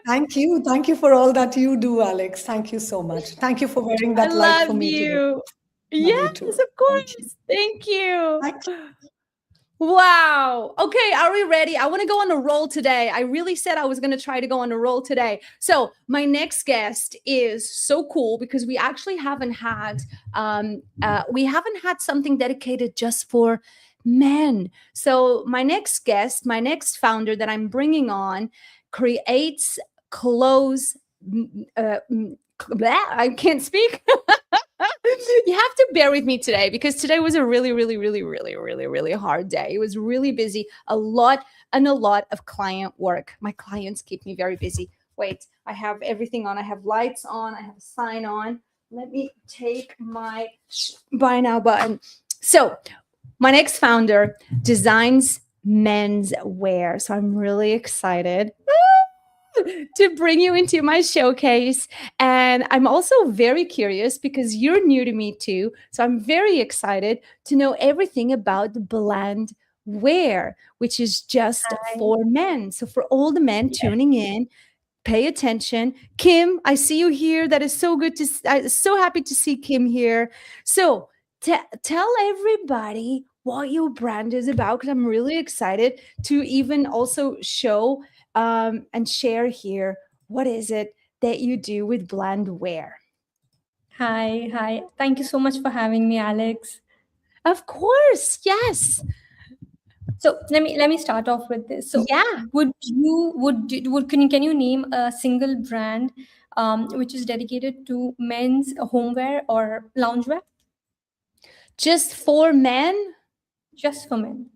Speaker 2: Thank you. Thank you for all that you do, Alex. Thank you so much. Thank you for wearing
Speaker 1: I
Speaker 2: that light for
Speaker 1: love
Speaker 2: me today.
Speaker 1: you.
Speaker 2: Love you
Speaker 1: Yes,
Speaker 2: too.
Speaker 1: of
Speaker 2: Thank you.
Speaker 1: course. Thank you.
Speaker 2: Thank you.
Speaker 1: Wow. Okay, are we ready? I want to go on a roll today. I really said I was going to try to go on a roll today. So, my next guest is so cool because we actually haven't had something dedicated just for men. So, my next guest, my next founder that I'm bringing on creates clothes I can't speak. You have to bear with me today because today was a really hard day. It was really busy, a lot of client work. My clients keep me very busy. Wait, I have everything on. I have lights on. I have a sign on. Let me take my buy now button. So, my next founder designs menswear. So I'm really excited to bring you into my showcase. And I'm also very curious because you're new to me too. So I'm very excited to know everything about blend wear, which is just
Speaker 3: Hi.
Speaker 1: for men. So for all the men tuning in, pay attention. Kim, I see you here. That is so good to I'm so happy to see Kim here. So tell everybody what your brand is about because I'm really excited to even also show and share here what is it that you do with blend wear.
Speaker 3: Hi, hi. Thank you so much for having me, Alex.
Speaker 1: Of course, yes.
Speaker 3: So let me start off with this. So
Speaker 1: Yeah,
Speaker 3: can you name a single brand which is dedicated to men's homeware or loungewear
Speaker 1: just for men.
Speaker 3: just for men?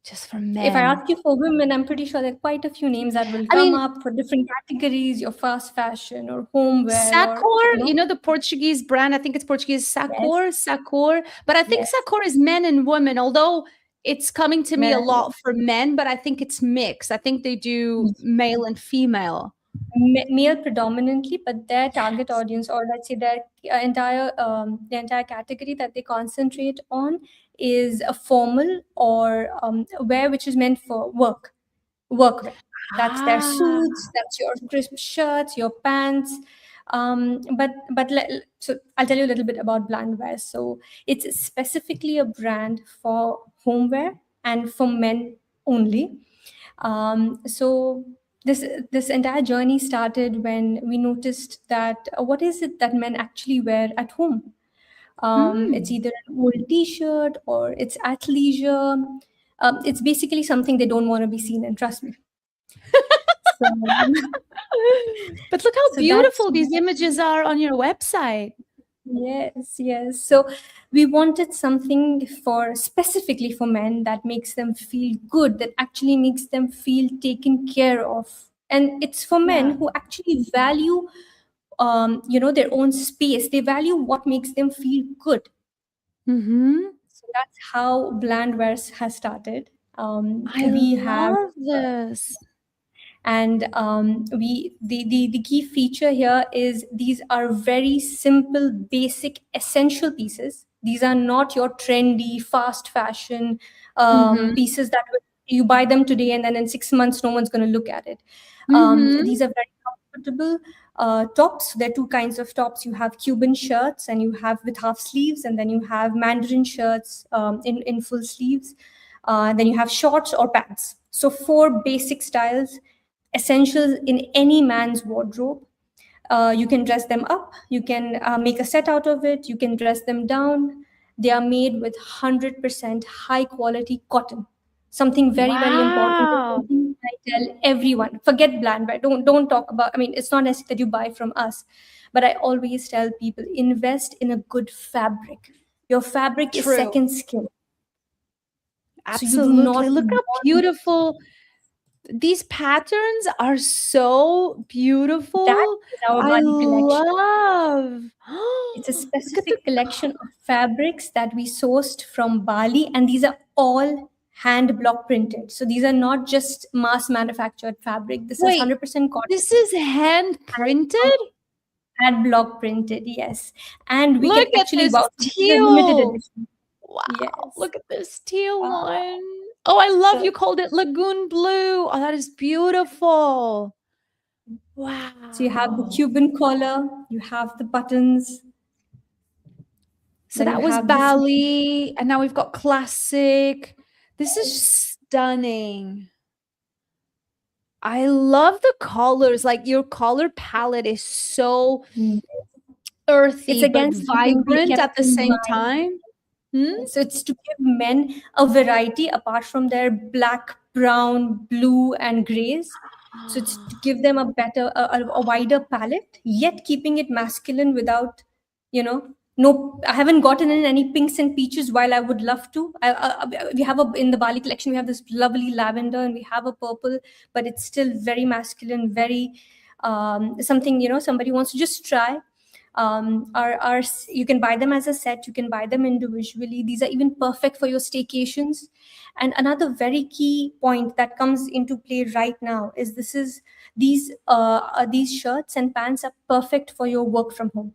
Speaker 1: Just for
Speaker 3: If I
Speaker 1: men.
Speaker 3: ask you for women, I'm pretty sure there are quite a few names that will
Speaker 1: I
Speaker 3: come
Speaker 1: mean,
Speaker 3: up for different categories, your fast fashion or homeware or
Speaker 1: Sakor, you know the Portuguese brand. I think it's Portuguese
Speaker 3: yes,
Speaker 1: Sakor. But I think
Speaker 3: yes,
Speaker 1: Sakor is men and women, although it's coming to me a
Speaker 3: men.
Speaker 1: lot for men, but I think it's mixed. I think they do male and female.
Speaker 3: Male predominantly, but their target audience, or let's say their the entire category that they concentrate on, is a formal or wear which is meant for workwear. That's their
Speaker 1: Ah.
Speaker 3: suits, that's your crisp shirts, your pants. So I'll tell you a little bit about Blandwear. So it's specifically a brand for homeware and for men only. So this entire journey started when we noticed that what is it that men actually wear at home? It's
Speaker 1: Mm.
Speaker 3: either an old T-shirt or it's athleisure. It's basically something they don't want to be seen in. Trust me. So,
Speaker 1: But look how
Speaker 3: so that's
Speaker 1: beautiful these images are on your website.
Speaker 3: yes, yes. So we wanted something for specifically for men that makes them feel good, that actually makes them feel taken care of. And it's for men
Speaker 1: Yeah.
Speaker 3: who actually value, their own space. They value what makes them feel good.
Speaker 1: Mm-hmm.
Speaker 3: So that's how Blandwares has started.
Speaker 1: I
Speaker 3: We have
Speaker 1: love this.
Speaker 3: and the key feature here is these are very simple basic essential pieces. These are not your trendy fast fashion
Speaker 1: Mm-hmm.
Speaker 3: pieces that you buy them today and then in 6 months no one's going to look at it.
Speaker 1: Mm-hmm.
Speaker 3: These are very comfortable tops. There are two kinds of tops. You have Cuban shirts and you have with half sleeves, and then you have Mandarin shirts in full sleeves. Then you have shorts or pants. So four basic styles, essentials in any man's wardrobe. You can dress them up, you can make a set out of it, you can dress them down. They are made with 100% high quality cotton. Something very, very important.
Speaker 1: Wow.
Speaker 3: Something I tell everyone. Forget bland wear. Don't talk about. I mean, it's not necessary that you buy from us, but I always tell people invest in a good fabric. Your fabric is
Speaker 1: True.
Speaker 3: second skin, so you do
Speaker 1: Absolutely.
Speaker 3: not
Speaker 1: Look how
Speaker 3: want
Speaker 1: beautiful. These patterns are so
Speaker 3: that.
Speaker 1: beautiful.
Speaker 3: Is our
Speaker 1: I
Speaker 3: body collection.
Speaker 1: love.
Speaker 3: It's a
Speaker 1: Look at the
Speaker 3: specific collection of fabrics that we sourced from Bali, and these are all hand block printed. So these are not just mass manufactured fabric. This is
Speaker 1: wait.
Speaker 3: 100% cotton
Speaker 1: This is hand printed?
Speaker 3: hand block printed, yes. And we can
Speaker 1: Look at
Speaker 3: actually
Speaker 1: this
Speaker 3: vouch for this is a limited
Speaker 1: teal.
Speaker 3: edition.
Speaker 1: Wow.
Speaker 3: Yes.
Speaker 1: Look at this teal
Speaker 3: Uh,
Speaker 1: one. Oh, I love
Speaker 3: so
Speaker 1: you called it lagoon blue. Oh, that is beautiful.
Speaker 3: so you have the
Speaker 1: Wow.
Speaker 3: Cuban collar, you have the buttons,
Speaker 1: So
Speaker 3: then you
Speaker 1: that was
Speaker 3: have this.
Speaker 1: Bali, and now we've got classic. This is stunning. I love the colors. Like your color palette is so
Speaker 3: It's
Speaker 1: earthy but
Speaker 3: again something we
Speaker 1: vibrant
Speaker 3: kept
Speaker 1: at the
Speaker 3: in
Speaker 1: same
Speaker 3: mind.
Speaker 1: time. Hmm?
Speaker 3: So it's to give men a variety apart from their black, brown, blue, and grays. So it's to give them a better, a wider palette, yet keeping it masculine without, no. I haven't gotten in any pinks and peaches while I would love to. We have in the Bali collection we have this lovely lavender and we have a purple, but it's still very masculine, very something somebody wants to just try. You can buy them as a set, you can buy them individually. These are even perfect for your staycations. And another very key point that comes into play right now is these shirts and pants are perfect for your work from home.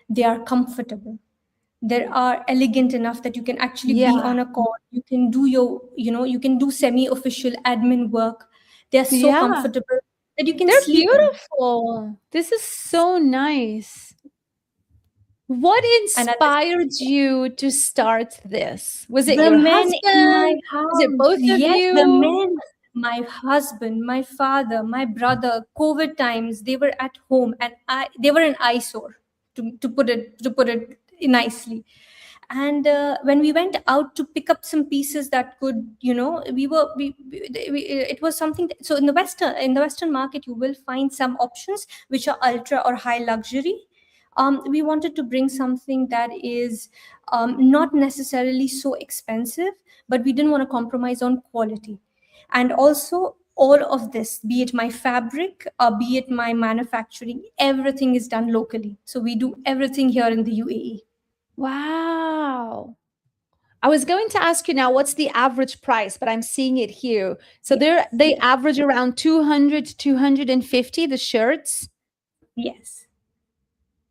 Speaker 3: They are comfortable, they are elegant enough that you can actually be on
Speaker 1: Yeah.
Speaker 3: a call, you can do you can do semi official admin work. They are so
Speaker 1: Yeah.
Speaker 3: comfortable that you can
Speaker 1: They're
Speaker 3: sleep in.
Speaker 1: beautiful. This is so nice. What
Speaker 3: And at the
Speaker 1: inspired you to start this? Was it
Speaker 3: The
Speaker 1: your
Speaker 3: men in my
Speaker 1: husband? Was it
Speaker 3: house,
Speaker 1: both of
Speaker 3: yes, the
Speaker 1: you?
Speaker 3: men, my husband, my father, my brother. COVID times, they were at home, and they were an eyesore, to put it nicely. And when we went out to pick up some pieces that could, it was something. So in the Western market, you will find some options which are ultra or high luxury. We wanted to bring something that is not necessarily so expensive, but we didn't want to compromise on quality. And also, all of this, be it my fabric, be it my manufacturing, everything is done locally. So we do everything here in the UAE.
Speaker 1: Wow. I was going to ask you now what's the average price, but I'm seeing it here. So
Speaker 3: Yes,
Speaker 1: they
Speaker 3: yes,
Speaker 1: average around 200 to 250 the shirts.
Speaker 3: yes.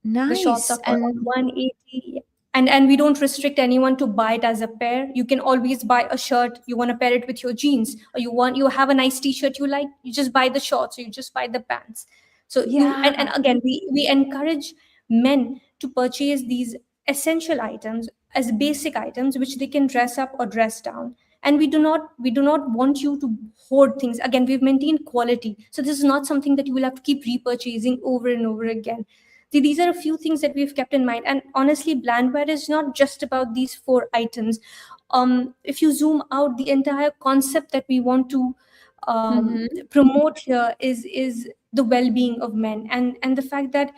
Speaker 3: The shorts
Speaker 1: Nice.
Speaker 3: are for around
Speaker 1: And
Speaker 3: 180. And we don't restrict anyone to buy it as a pair. You can always buy a shirt, you want to pair it with your jeans, or you have a nice t-shirt you like, you just buy the shorts, or you just buy the pants. So
Speaker 1: yeah.
Speaker 3: and again, we encourage men to purchase these essential items as basic items which they can dress up or dress down. And we do not want you to hoard things. Again, we've maintained quality, so this is not something that you will have to keep repurchasing over and over again. These are a few things that we've kept in mind. And honestly, Blandware is not just about these four items. If you zoom out, the entire concept that we want to
Speaker 1: Mhm.
Speaker 3: promote here is the well-being of men, and the fact that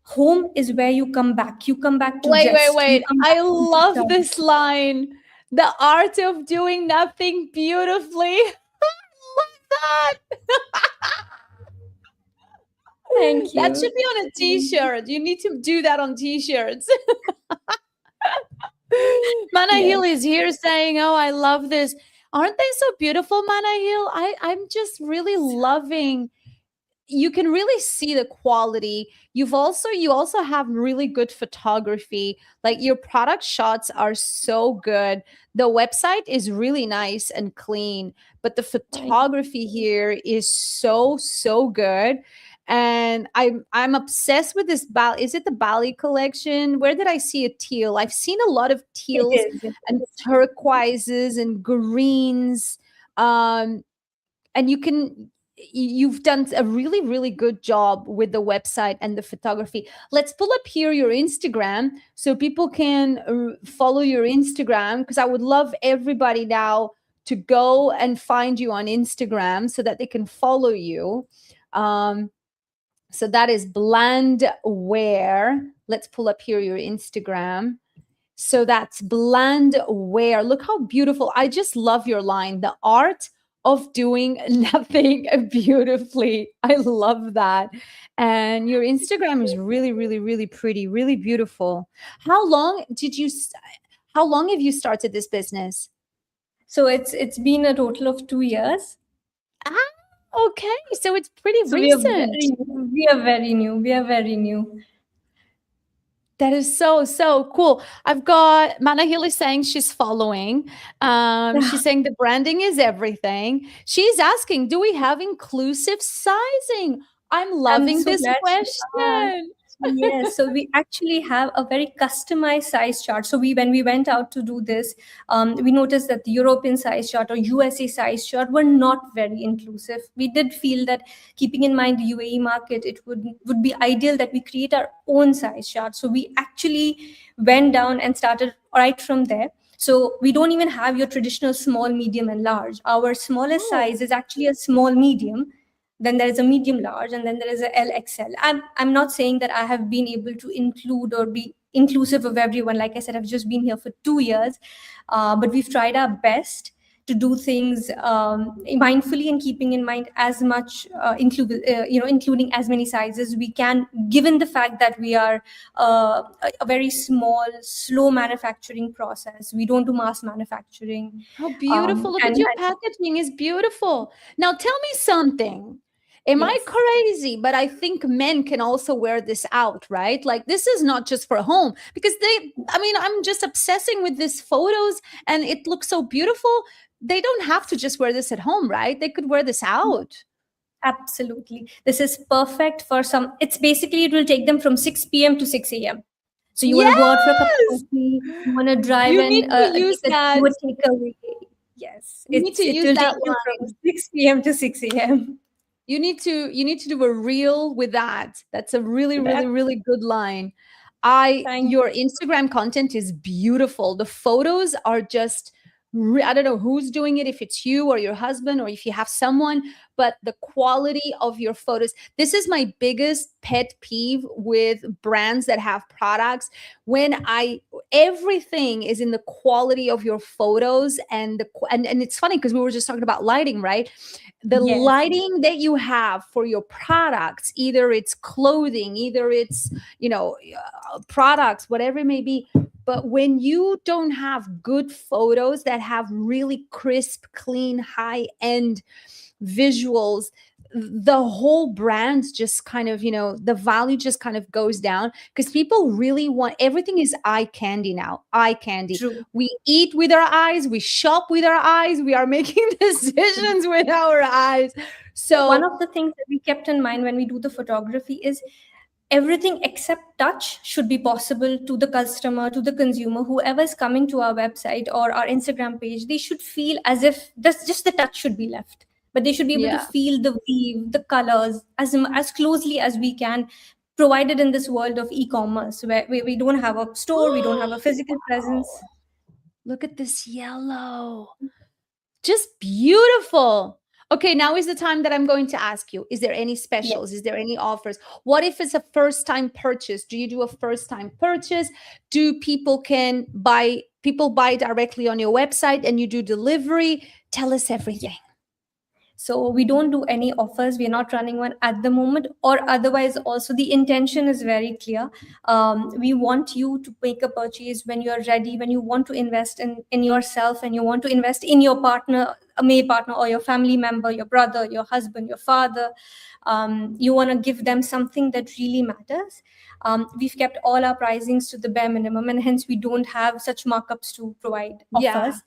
Speaker 3: home is where you come back. You come back to
Speaker 1: Wait, wait,
Speaker 3: rest. You
Speaker 1: wait.
Speaker 3: come back
Speaker 1: I
Speaker 3: to
Speaker 1: love
Speaker 3: recharge.
Speaker 1: this line. The art of doing nothing beautifully. I love that.
Speaker 3: Thank
Speaker 1: That should
Speaker 3: you.
Speaker 1: be on a t-shirt. You need to do that on t-shirts. Manahil
Speaker 3: Yes.
Speaker 1: is here saying, "Oh, I love this. Aren't they so beautiful, Manahil? I'm just really loving you can really see the quality. You also have really good photography. Like your product shots are so good. The website is really nice and clean, but the
Speaker 3: Thank
Speaker 1: photography here is so good. And I'm obsessed with this Is it the Bali collection? Where did I see a teal? I've seen a lot of
Speaker 3: It
Speaker 1: teals
Speaker 3: is. It
Speaker 1: and
Speaker 3: is.
Speaker 1: turquoises and greens. Um, and you've done a really good job with the website and the photography. Let's pull up here your Instagram so people can follow your Instagram, because I would love everybody now to go and find you on Instagram so that they can follow you. So that is Blandware. Let's pull up here your Instagram. So that's Blandware. Look how beautiful. I just love your line. The art of doing nothing beautifully. I love that. And your Instagram is really pretty, really beautiful. How long have you started this business?
Speaker 3: So it's been a total of 2 years.
Speaker 1: Ah, okay. So it's pretty
Speaker 3: So we are
Speaker 1: recent.
Speaker 3: very new. We are very new. We are very new.
Speaker 1: That is so cool. I've got Manahil is saying she's following. She's saying the branding is everything. She's asking, do we have inclusive sizing? I'm
Speaker 3: I'm
Speaker 1: loving
Speaker 3: so
Speaker 1: this
Speaker 3: glad you asked.
Speaker 1: question.
Speaker 3: Yes, so we actually have a very customized size chart. So when we went out to do this, we noticed that the European size chart or USA size chart were not very inclusive. We did feel that, keeping in mind the UAE market, it would be ideal that we create our own size chart. So we actually went down and started right from there. So we don't even have your traditional small, medium, and large. Our smallest
Speaker 1: Oh,
Speaker 3: size is actually a small medium, then there is a medium large, and then there is a LXL. I'm not saying that I have been able to include or be inclusive of everyone. Like I said, I've just been here for 2 years, but we've tried our best to do things mindfully and keeping in mind as much, including as many sizes we can, given the fact that we are a very small, slow manufacturing process. We don't do mass manufacturing.
Speaker 1: How beautiful. Look at
Speaker 3: And
Speaker 1: your packaging is beautiful. Now tell me something. Am I
Speaker 3: yes,
Speaker 1: crazy? But I think men can also wear this out, right? Like this is not just for home because I'm just obsessing with these photos and it looks so beautiful. They don't have to just wear this at home, right? They could wear this out.
Speaker 3: absolutely. This is perfect for some. It's basically, it will take them from 6 p.m. to 6 a.m. So you want to go out for a cup of
Speaker 1: Yes.
Speaker 3: coffee, you want to drive
Speaker 1: You
Speaker 3: in,
Speaker 1: need to use that.
Speaker 3: do a takeaway. Yes,
Speaker 1: You need to
Speaker 3: it
Speaker 1: use
Speaker 3: will
Speaker 1: that
Speaker 3: take you from
Speaker 1: line.
Speaker 3: 6 p.m. to 6 a.m.
Speaker 1: You need to do a reel with that. That's a really, really,
Speaker 3: That,
Speaker 1: really good line.
Speaker 3: thank
Speaker 1: Your Instagram content is beautiful. The photos are just I don't know who's doing it, if it's you or your husband or if you have someone, but the quality of your photos. This is my biggest pet peeve with brands that have products. Everything is in the quality of your photos and it's funny because we were just talking about lighting, right? The
Speaker 3: Yes,
Speaker 1: lighting that you have for your products, either it's clothing, either it's products, whatever it may be, but when you don't have good photos that have really crisp, clean, high end visuals, the whole brand just kind of, the value just kind of goes down because people really want, everything is eye candy now. Eye candy.
Speaker 3: true.
Speaker 1: We eat with our eyes, we shop with our eyes, we are making decisions with our eyes. So
Speaker 3: One of the things that we kept in mind when we do the photography is everything except touch should be possible to the customer, to the consumer, whoever is coming to our website or our Instagram page. They should feel as if just the touch should be left, but they should be able to feel the weave, the colors as closely as we can, provided in this world of e-commerce where we don't have a store, we don't have a physical presence.
Speaker 1: look at this yellow. Just beautiful. Okay, now is the time that I'm going to ask you, is there any specials? Is there any offers? What if it's a first time purchase? Do you do a first time purchase? Do people buy directly on your website and you do delivery? Tell us everything.
Speaker 3: So we don't do any offers. We're not running one at the moment, or otherwise also the intention is very clear. We want you to make a purchase when you're ready, when you want to invest in yourself and you want to invest in your partner, a male partner or your family member, your brother, your husband, your father. You want to give them something that really matters. We've kept all our pricings to the bare minimum, and hence we don't have such markups to provide offers.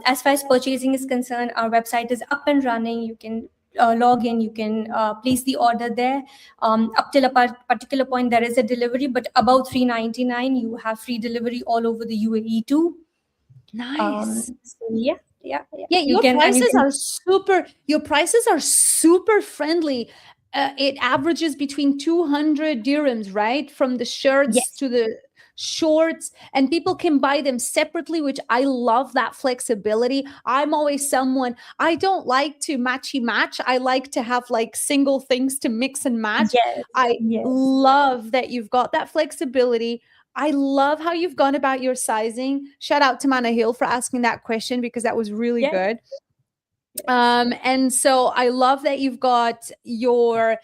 Speaker 3: As far as purchasing is concerned, our website is up and running. You can log in, you can place the order there. Up till a particular point, there is a delivery, but above $399, you have free delivery all over the UAE too.
Speaker 1: Nice.
Speaker 3: So yeah.
Speaker 1: Your prices are super friendly. It averages between 200 dirhams, right? From the shirts to the shorts, and people can buy them separately, which I love that flexibility. I'm always someone, I don't like to matchy match. I like to have like single things to mix and match. I love that you've got that flexibility. I love how you've gone about your sizing. Shout out to Manahil for asking that question because that was really good. And so I love that you've got your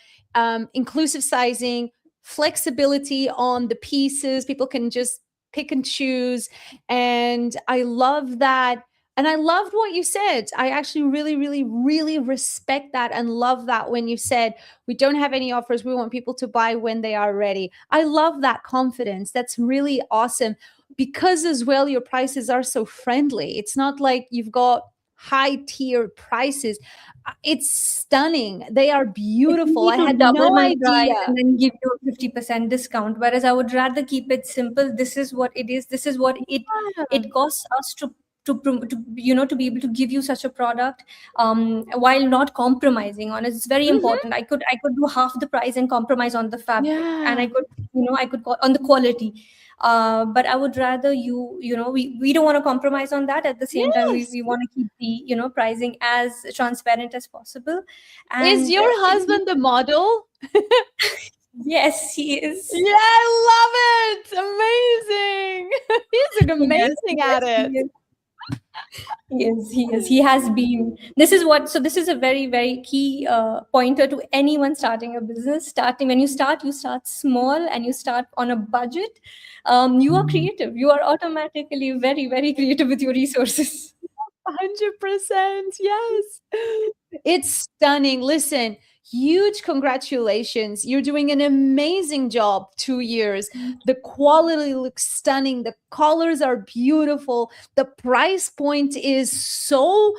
Speaker 1: inclusive sizing, flexibility on the pieces. People can just pick and choose. And I love that. And I loved what you said. I actually really, really, really respect that and love that when you said, we don't have any offers. We want people to buy when they are ready. I love that confidence. That's really awesome because as well, your prices are so friendly. It's not like you've got high tier prices. It's stunning. They are beautiful. I had no idea.
Speaker 3: And then give you a 50% discount. Whereas I would rather keep it simple. This is what it is. This is what it costs us to be able to give you such a product while not compromising on it. It's very important. I could do half the price and compromise on the fabric, and I could go on the quality. But I would rather we don't want to compromise on that. At the same time, we want to keep the pricing as transparent as possible. And
Speaker 1: is your husband the model?
Speaker 3: Yes, he is.
Speaker 1: Yeah, I love it. Amazing. He's amazing at it.
Speaker 3: Yes, he is. He has been. This is what. So this is a very, very key pointer to anyone starting a business. Starting when you start small and you start on a budget. You are creative. You are automatically very, very creative with your resources.
Speaker 1: 100%. Yes. It's stunning. Listen, huge congratulations. You're doing an amazing job. 2 years. The quality looks stunning. The colors are beautiful. The price point is so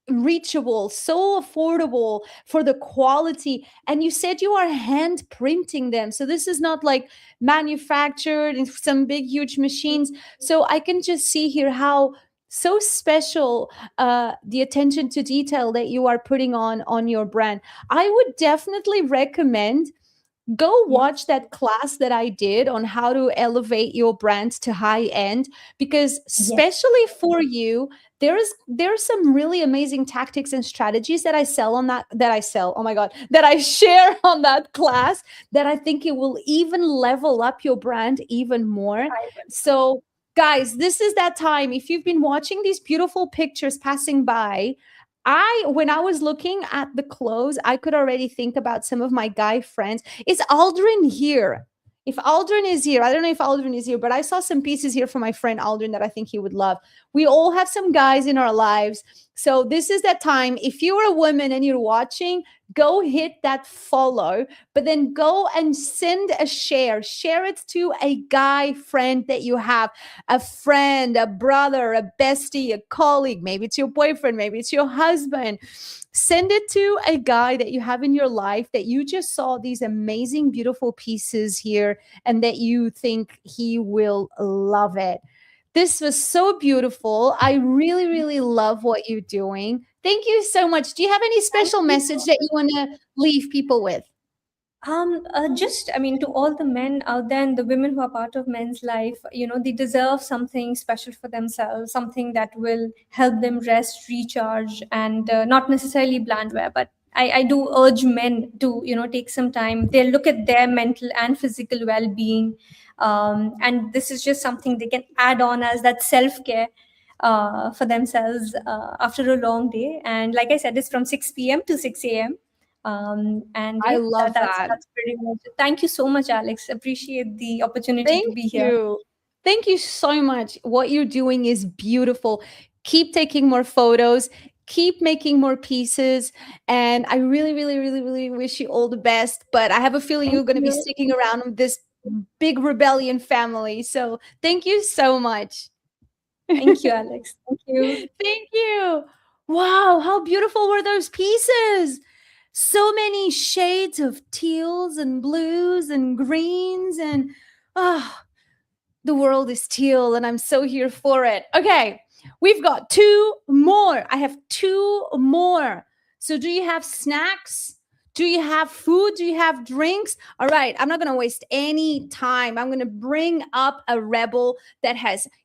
Speaker 1: reachable, so affordable for the quality. And you said you are hand printing them. So this is not like manufactured in some big, huge machines. So I can just see here how so special the attention to detail that you are putting on your brand. I would definitely recommend go watch that class that I did on how to elevate your brand to high end, because
Speaker 3: Yes.
Speaker 1: especially for you, there's some really amazing tactics and strategies that I sell on that I sell, oh my god, that I share on that class, that I think it will even level up your brand even more.
Speaker 3: I will.
Speaker 1: So guys, this is that time. If you've been watching these beautiful pictures passing by, when I was looking at the clothes, I could already think about some of my guy friends. Is Aldrin here? If Aldrin is here, I don't know if Aldrin is here, but I saw some pieces here from my friend Aldrin that I think he would love. We all have some guys in our lives. So this is that time. If you're a woman and you're watching, go hit that follow, but then go and send a share. Share it to a guy friend that you have, a friend, a brother, a bestie, a colleague. Maybe it's your boyfriend, maybe it's your husband. Send it to a guy that you have in your life that you just saw these amazing, beautiful pieces here and that you think he will love it. This was so beautiful. I really, really love what you're doing. Thank you so much. Do you have any
Speaker 3: Thank
Speaker 1: special
Speaker 3: you.
Speaker 1: message that you want to leave people with?
Speaker 3: Just, I mean, to all the men out there and the women who are part of men's life, they deserve something special for themselves, something that will help them rest, recharge, and not necessarily blandware. But I do urge men to, take some time. They look at their mental and physical well-being, and this is just something they can add on as that self-care for themselves after a long day. And like I said, it's from 6 p.m. to 6 a.m. And
Speaker 1: I
Speaker 3: yeah,
Speaker 1: love
Speaker 3: that's
Speaker 1: that.
Speaker 3: pretty much it. Thank you so much, Alex. Appreciate the opportunity to
Speaker 1: Thank
Speaker 3: be here.
Speaker 1: you. Thank you so much. What you're doing is beautiful. Keep taking more photos, keep making more pieces. And I really, really, really, really wish you all the best. But I have a feeling
Speaker 3: Thank
Speaker 1: you're going to be
Speaker 3: you.
Speaker 1: sticking around with this big rebellion family. So thank you so much.
Speaker 3: Thank you, Alex. Thank you.
Speaker 1: Thank you. Wow, how beautiful were those pieces? So many shades of teals and blues and greens, and oh, the world is teal and I'm so here for it. Okay, we've got two more. I have two more. So do you have snacks? Do you have food? Do you have drinks? All right, I'm not going to waste any time. I'm going to bring up a rebel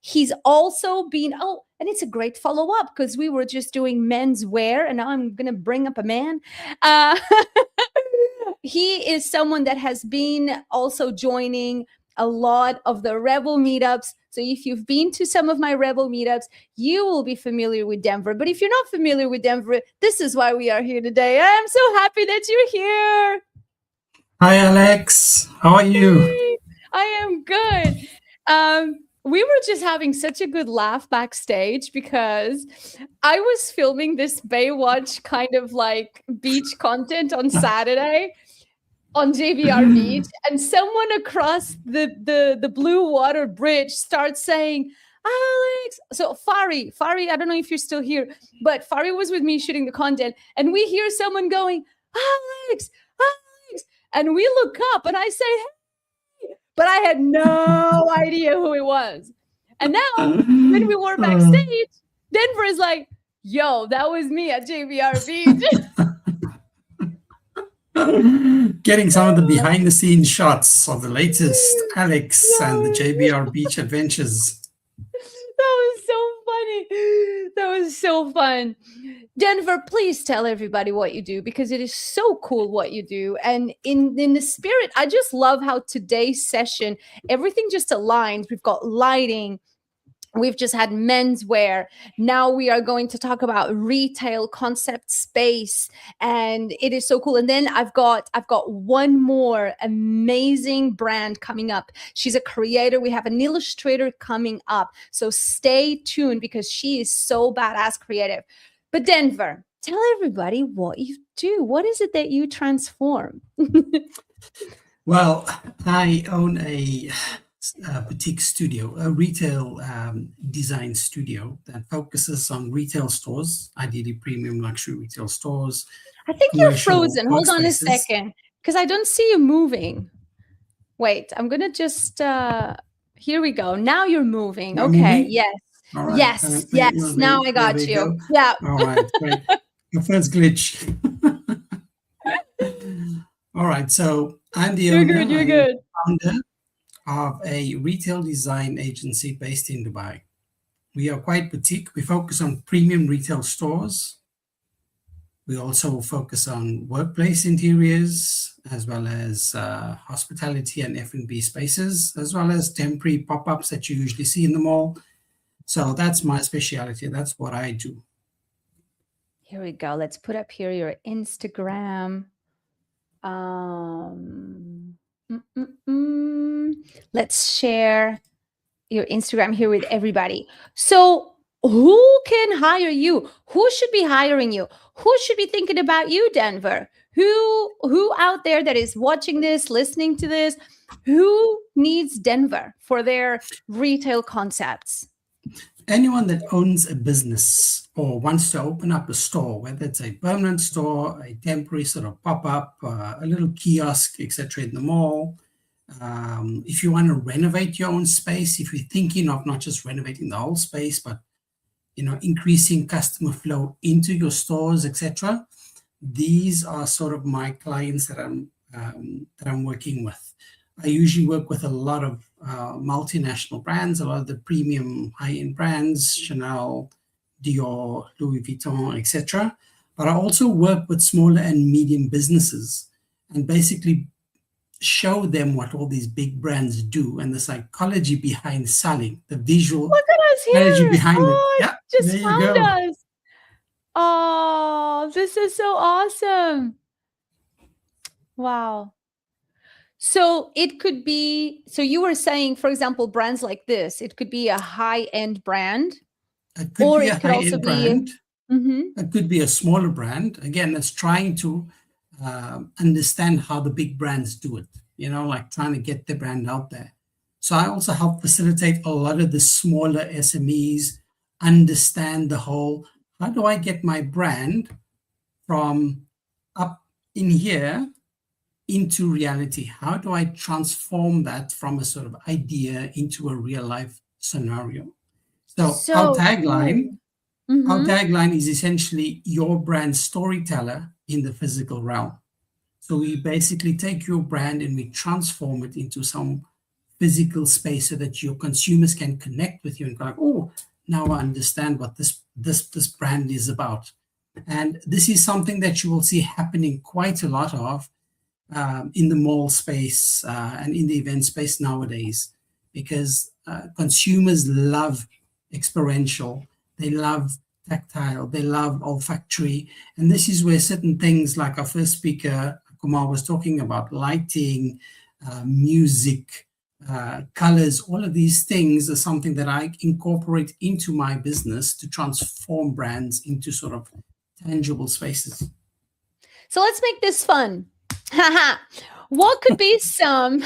Speaker 1: he's also been, oh, and it's a great follow up because we were just doing menswear and now I'm going to bring up a man. He is someone that has been also joining a lot of the Rebel meetups. So if you've been to some of my Rebel meetups, you will be familiar with Denver. But if you're not familiar with Denver, this is why we are here today. I'm so happy that you're here.
Speaker 4: Hi, Alex. How are you?
Speaker 1: I am good. We were just having such a good laugh backstage because I was filming this Baywatch kind of like beach content on Saturday on JBR Beach, and someone across the blue water bridge starts saying, Alex. So Fari, I don't know if you're still here, but Fari was with me shooting the content, and we hear someone going, Alex, and we look up, and I say, hey, but I had no idea who it was. And now, when we were backstage, Denver is like, yo, that was me at JBR Beach.
Speaker 4: Getting some of the behind the scenes shots of the latest Alex and the JBR Beach adventures.
Speaker 1: That was so funny. That was so fun. Denver, please tell everybody what you do because it is so cool what you do. And in the spirit, I just love how today's session, everything just aligns. We've got lighting, We've just had menswear. Now we are going to talk about retail concept space, and it is so cool. And then I've got one more amazing brand coming up. She's a creator. We have an illustrator coming up. So stay tuned because she is so badass creative. But Denver, tell everybody what you do. What is it that you transform?
Speaker 4: Well, I own a boutique studio, a retail design studio that focuses on retail stores, ideally premium luxury retail stores.
Speaker 1: I think you're
Speaker 4: Commercial
Speaker 1: frozen. Hold on a
Speaker 4: workspaces.
Speaker 1: second, because I don't see you moving. Wait, I'm gonna just here we go. Now you're moving.
Speaker 4: I'm
Speaker 1: Okay,
Speaker 4: moving?
Speaker 1: yes.
Speaker 4: All right.
Speaker 1: Yes, yes. Now I got
Speaker 4: There we
Speaker 1: you.
Speaker 4: go.
Speaker 1: Yeah.
Speaker 4: All right, great. Your first glitch. All right, so I'm the
Speaker 1: You're
Speaker 4: owner.
Speaker 1: good, you're
Speaker 4: I'm
Speaker 1: good.
Speaker 4: founder of a retail design agency based in Dubai. We are quite boutique. We focus on premium retail stores. We also focus on workplace interiors, as well as hospitality and F&B spaces, as well as temporary pop-ups that you usually see in the mall. So that's my specialty. That's what I do.
Speaker 1: Here we go. Let's put up here your Instagram. Let's share your Instagram here with everybody. So who can hire you? Who should be hiring you? Who should be thinking about you, Denver? Who out there that is watching this, listening to this, who needs Denver for their retail concepts?
Speaker 4: Anyone that owns a business or wants to open up a store, whether it's a permanent store, a temporary sort of pop-up, a little kiosk, etc., in the mall. If you want to renovate your own space, if you're thinking of not just renovating the whole space, but increasing customer flow into your stores, etc., these are sort of my clients that I'm working with. I usually work with a lot of multinational brands, a lot of the premium high-end brands, Chanel, Dior, Louis Vuitton, etc. But I also work with smaller and medium businesses and basically show them what all these big brands do and the psychology behind selling, the visual
Speaker 1: Look at us
Speaker 4: strategy
Speaker 1: here.
Speaker 4: behind it.
Speaker 1: Oh,
Speaker 4: Yeah,
Speaker 1: just
Speaker 4: there you
Speaker 1: found
Speaker 4: go.
Speaker 1: us. Oh, this is so awesome. Wow. So it could be, so you were saying, for example, brands like this, it could be a high-end brand.
Speaker 4: It could
Speaker 1: Or
Speaker 4: be
Speaker 1: it
Speaker 4: a
Speaker 1: could also
Speaker 4: high-end
Speaker 1: be-
Speaker 4: brand.
Speaker 1: Mhm.
Speaker 4: It could be a smaller brand. Again, it's trying to understand how the big brands do it, like trying to get the brand out there. So I also help facilitate a lot of the smaller SMEs understand the whole, how do I get my brand from up in here into reality? How do I transform that from a sort of idea into a real life scenario? So our tagline,
Speaker 1: cool.
Speaker 4: our
Speaker 1: Mhm.
Speaker 4: tagline is essentially your brand storyteller in the physical realm. So we basically take your brand and we transform it into some physical space so that your consumers can connect with you and go, like, oh, now I understand what this brand is about. And this is something that you will see happening quite a lot of in the mall space and in the event space nowadays, because consumers love experiential, they love tactile, they love olfactory. And this is where certain things like our first speaker, Kumar, was talking about, lighting, music, colors, all of these things are something that I incorporate into my business to transform brands into sort of tangible spaces.
Speaker 1: So let's make this fun. What could be some?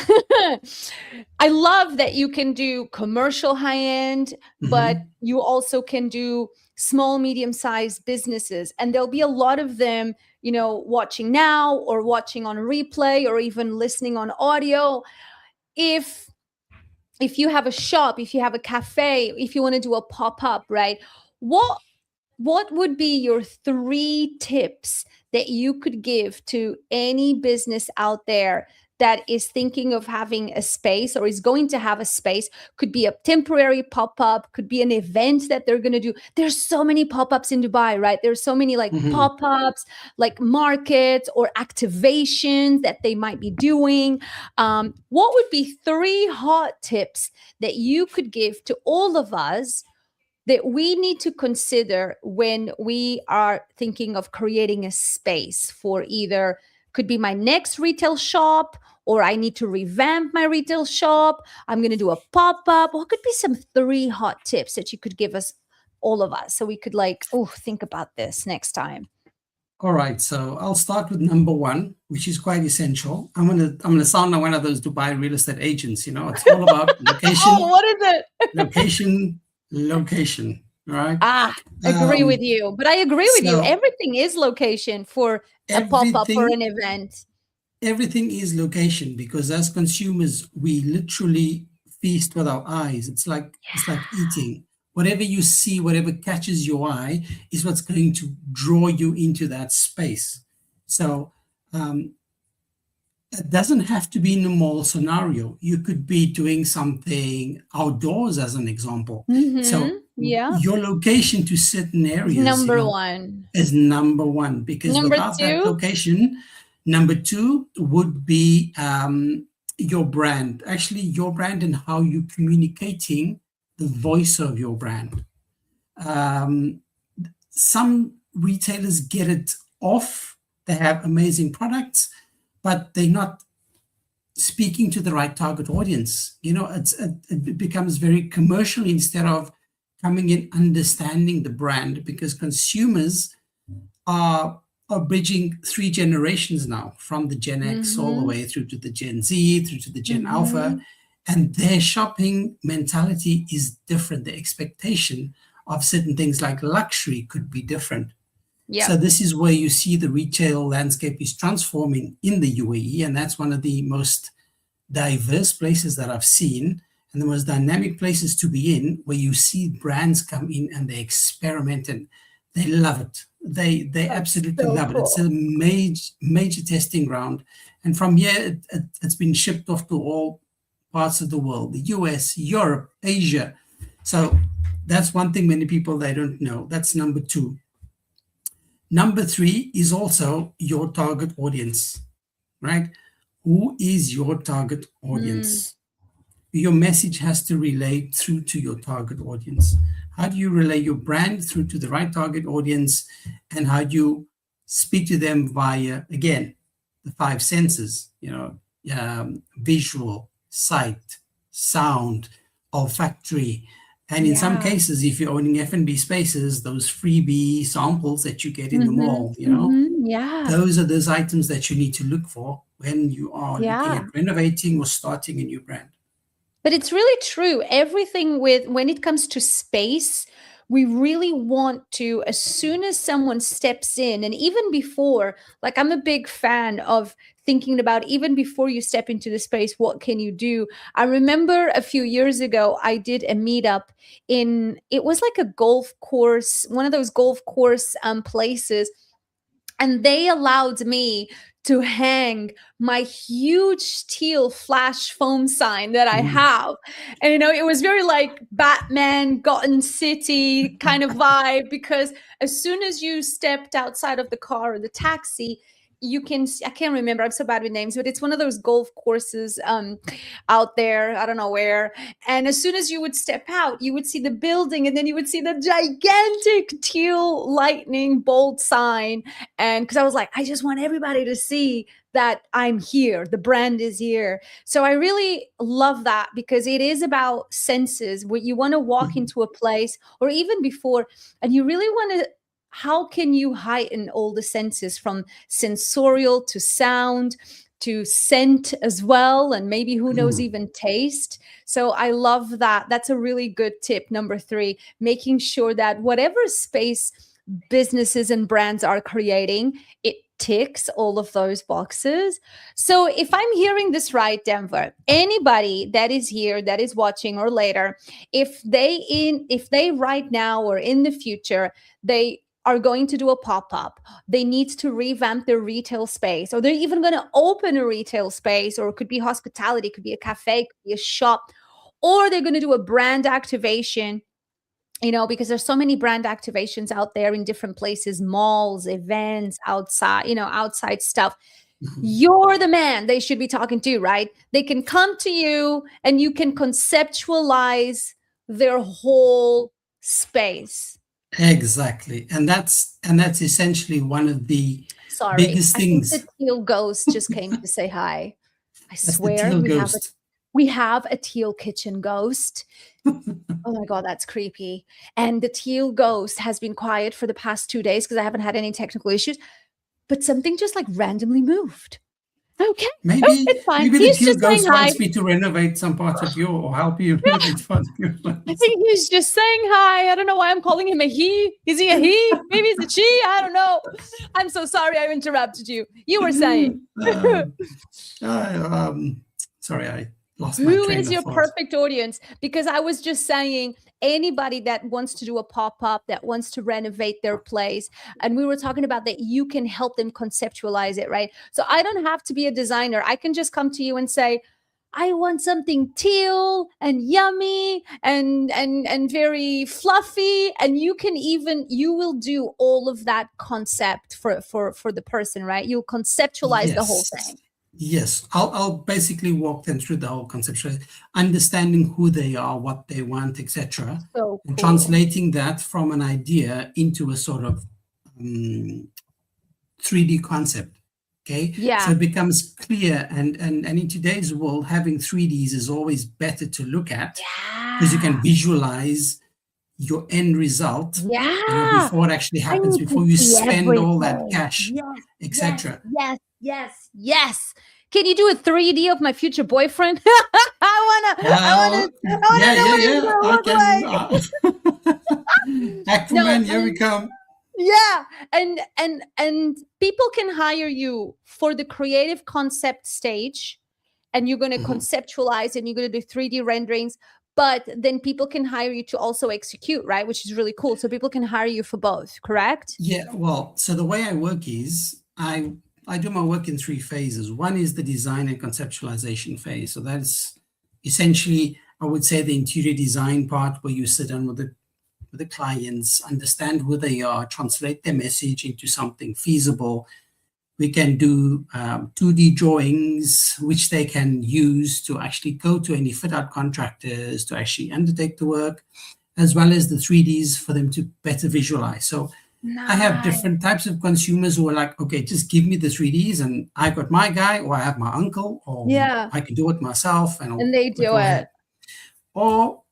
Speaker 1: I love that you can do commercial high end, but you also can do small, medium sized businesses. And there'll be a lot of them, watching now or watching on replay or even listening on audio. If you have a shop, if you have a cafe, if you want to do a pop-up, right? What would be your 3 tips that you could give to any business out there that is thinking of having a space or is going to have a space, could be a temporary pop-up, could be an event that they're going to do. There's so many pop-ups in Dubai, right? There's so many like pop-ups, like markets or activations that they might be doing. What would be 3 hot tips that you could give to all of us that we need to consider when we are thinking of creating a space for either could be my next retail shop, or I need to revamp my retail shop, I'm going to do a pop-up? What could be some 3 hot tips that you could give us, all of us, so we could like, think about this next time?
Speaker 4: All right, so I'll start with number 1, which is quite essential. I'm gonna sound like one of those Dubai real estate agents. You know, it's all about location.
Speaker 1: What is it?
Speaker 4: Location. Right?
Speaker 1: Agree with you. But I agree with you.
Speaker 4: So
Speaker 1: Everything is location for a pop-up or an event.
Speaker 4: Everything is location, because as consumers, we literally feast with our eyes. It's like eating. Whatever you see, whatever catches your eye is what's going to draw you into that space. So it doesn't have to be in a mall scenario. You could be doing something outdoors, as an example. So your location to certain areas
Speaker 1: Number 1
Speaker 4: is number 1, because without that location, number 2 would be your brand. Actually, your brand and how you're communicating the voice of your brand. Some retailers get it off. They have amazing products, but they're not speaking to the right target audience. You know, it becomes very commercial instead of coming in understanding the brand, because consumers are bridging 3 generations now, from the Gen X all the way through to the Gen Z, through to the Gen Alpha, and their shopping mentality is different. The expectation of certain things like luxury could be different. So this is where you see the retail landscape is transforming in the UAE, and that's one of the most diverse places that I've seen, and the most dynamic places to be in, where you see brands come in and they experiment and they love it. They absolutely love it. It's a major testing ground, and from here it's been shipped off to all parts of the world: the US, Europe, Asia. So that's one thing many people, they don't know. That's number 2. Number 3 is also your target audience, right? Who is your target audience? Your message has to relate through to your target audience. How do you relay your brand through to the right target audience? And how do you speak to them via, again, the 5 senses, visual, sight, sound, olfactory. And in some cases, if you're owning F&B spaces, those freebie samples that you get in the mall, those are those items that you need to look for when you are looking at renovating or starting a new brand.
Speaker 1: But it's really true. Everything when it comes to space, we really want to, as soon as someone steps in, and even before, like I'm a big fan of thinking about even before you step into the space, what can you do? I remember a few years ago, I did a meetup it was like a golf course, one of those golf course places. And they allowed me to hang my huge teal flash foam sign that I have. And, it was very like Batman, Gotham City kind of vibe, because as soon as you stepped outside of the car or the taxi, you can, I can't remember, I'm so bad with names, but it's one of those golf courses out there, I don't know where. And as soon as you would step out, you would see the building, and then you would see the gigantic teal lightning bolt sign. And because I was like, I just want everybody to see that I'm here, the brand is here. So I really love that, because it is about senses. Where you want to walk into a place, or even before, and you really want to, how can you heighten all the senses, from sensorial to sound to scent as well, and maybe, who knows, even taste. So I love that. That's a really good tip. Number 3, making sure that whatever space businesses and brands are creating, it ticks all of those boxes. So if I'm hearing this right, Denver, anybody that is here, that is watching or later, if they right now or in the future, they are going to do a pop-up, they need to revamp their retail space, or they're even going to open a retail space, or it could be hospitality, it could be a cafe, it could be a shop, or they're going to do a brand activation, because there's so many brand activations out there in different places, malls, events, outside, outside stuff. You're the man they should be talking to, right? They can come to you and you can conceptualize their whole space.
Speaker 4: Exactly. And that's essentially one of the biggest
Speaker 1: I
Speaker 4: things.
Speaker 1: think the teal ghost just came to say hi. I
Speaker 4: That's
Speaker 1: swear
Speaker 4: the teal ghost.
Speaker 1: we have a teal kitchen ghost. Oh my God, that's creepy. And the teal ghost has been quiet for the past 2 days because I haven't had any technical issues, but something just like randomly moved. Okay.
Speaker 4: Maybe
Speaker 1: it's fine.
Speaker 4: maybe
Speaker 1: He's
Speaker 4: the teal
Speaker 1: just saying
Speaker 4: ghost
Speaker 1: hi.
Speaker 4: wants me to renovate some parts of or help you renovate parts of your place.
Speaker 1: I think he's just saying hi. I don't know why I'm calling him a he. Is he a he? Maybe it's a she. I don't know. I'm so sorry I interrupted you. You were saying.
Speaker 4: Sorry, I lost my
Speaker 1: Who
Speaker 4: train
Speaker 1: is
Speaker 4: of
Speaker 1: your
Speaker 4: thought.
Speaker 1: perfect audience? Because I was just saying anybody that wants to do a pop-up, that wants to renovate their place. And we were talking about that you can help them conceptualize it, right? So I don't have to be a designer. I can just come to you and say, I want something teal and yummy and very fluffy. And you will do all of that concept for the person, right? You'll conceptualize the whole thing.
Speaker 4: Yes, I'll basically walk them through the whole conceptual, understanding who they are, what they want, etc.,
Speaker 1: So
Speaker 4: and
Speaker 1: cool.
Speaker 4: translating that from an idea into a sort of 3D concept. Okay,
Speaker 1: Yeah.
Speaker 4: so it becomes clear, and in today's world, having 3Ds is always better to look at because you can visualize your end result.
Speaker 1: Yeah.
Speaker 4: Before it actually happens,
Speaker 1: need to
Speaker 4: before you
Speaker 1: see
Speaker 4: spend all that
Speaker 1: everything.
Speaker 4: cash, etc.
Speaker 1: Yes. Can you do a 3D of my future boyfriend? I wanna know what he's gonna look like.
Speaker 4: Aquaman, here we come.
Speaker 1: Yeah, and people can hire you for the creative concept stage, and you're going to conceptualize and you're going to do 3D renderings, but then people can hire you to also execute, right? Which is really cool. So people can hire you for both, correct?
Speaker 4: Yeah, well, so the way I work is I do my work in 3 phases. One is the design and conceptualization phase. So that's essentially, I would say, the interior design part where you sit down with the clients, understand who they are, translate their message into something feasible. We can do 2D drawings, which they can use to actually go to any fit-out contractors to actually undertake the work, as well as the 3Ds for them to better visualize. So I have different types of consumers who are like, okay, just give me the 3Ds and I got my guy, or I have my uncle, or I can do it myself.
Speaker 1: And they do it.
Speaker 4: Or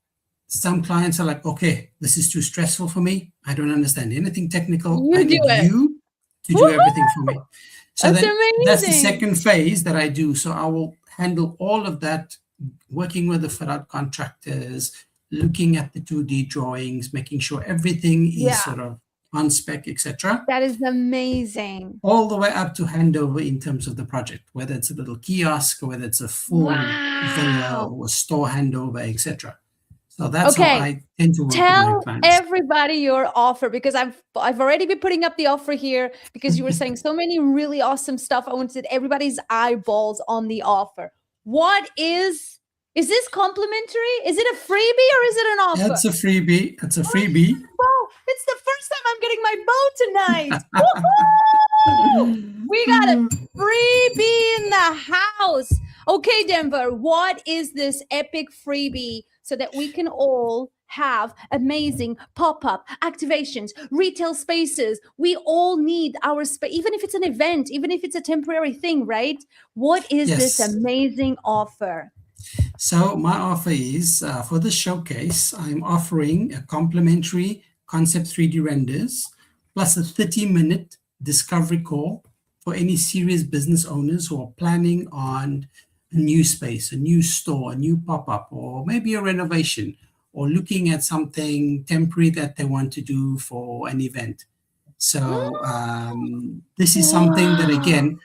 Speaker 4: some clients are like, okay, this is too stressful for me. I don't understand anything technical. I need you to do everything for me. So that's the second phase that I do. So I will handle all of that, working with the fit-out contractors, looking at the 2D drawings, making sure everything is sort of on spec, etc.
Speaker 1: That is amazing.
Speaker 4: All the way up to handover in terms of the project, whether it's a little kiosk or whether it's a full villa or a store handover, etc. So that's how I tend to work with my clients.
Speaker 1: Tell everybody your offer, because I've already been putting up the offer here because you were saying so many really awesome stuff. I wanted everybody's eyeballs on the offer. What is this complimentary? Is it a freebie or is it an offer?
Speaker 4: It's a freebie. It's a freebie.
Speaker 1: Oh, it's the first time I'm getting my bow tonight. We got a freebie in the house. Okay, Denver, what is this epic freebie so that we can all have amazing pop-up activations, retail spaces? We all need our space, even if it's an event, even if it's a temporary thing, right? What is this amazing offer?
Speaker 4: So my offer is, for the showcase, I'm offering a complimentary concept 3D renders plus a 30-minute discovery call for any serious business owners who are planning on a new space, a new store, a new pop-up, or maybe a renovation, or looking at something temporary that they want to do for an event. So this is something that, again,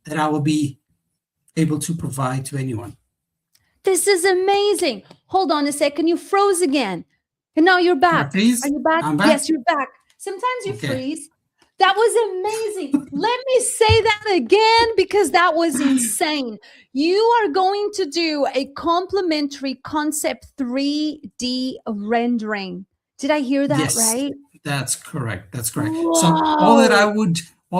Speaker 4: that I will be able to provide to anyone.
Speaker 1: This is amazing. Hold on a second. You froze again. And now you're back.
Speaker 4: Please?
Speaker 1: Are you back?
Speaker 4: I'm back.
Speaker 1: Yes, you're back. Sometimes you
Speaker 4: Okay.
Speaker 1: freeze. That was amazing. Let me say that again because that was insane. You are going to do a complimentary concept 3D rendering. Did I hear that
Speaker 4: Yes,
Speaker 1: right?
Speaker 4: that's correct. That's correct. So
Speaker 1: Wow.
Speaker 4: all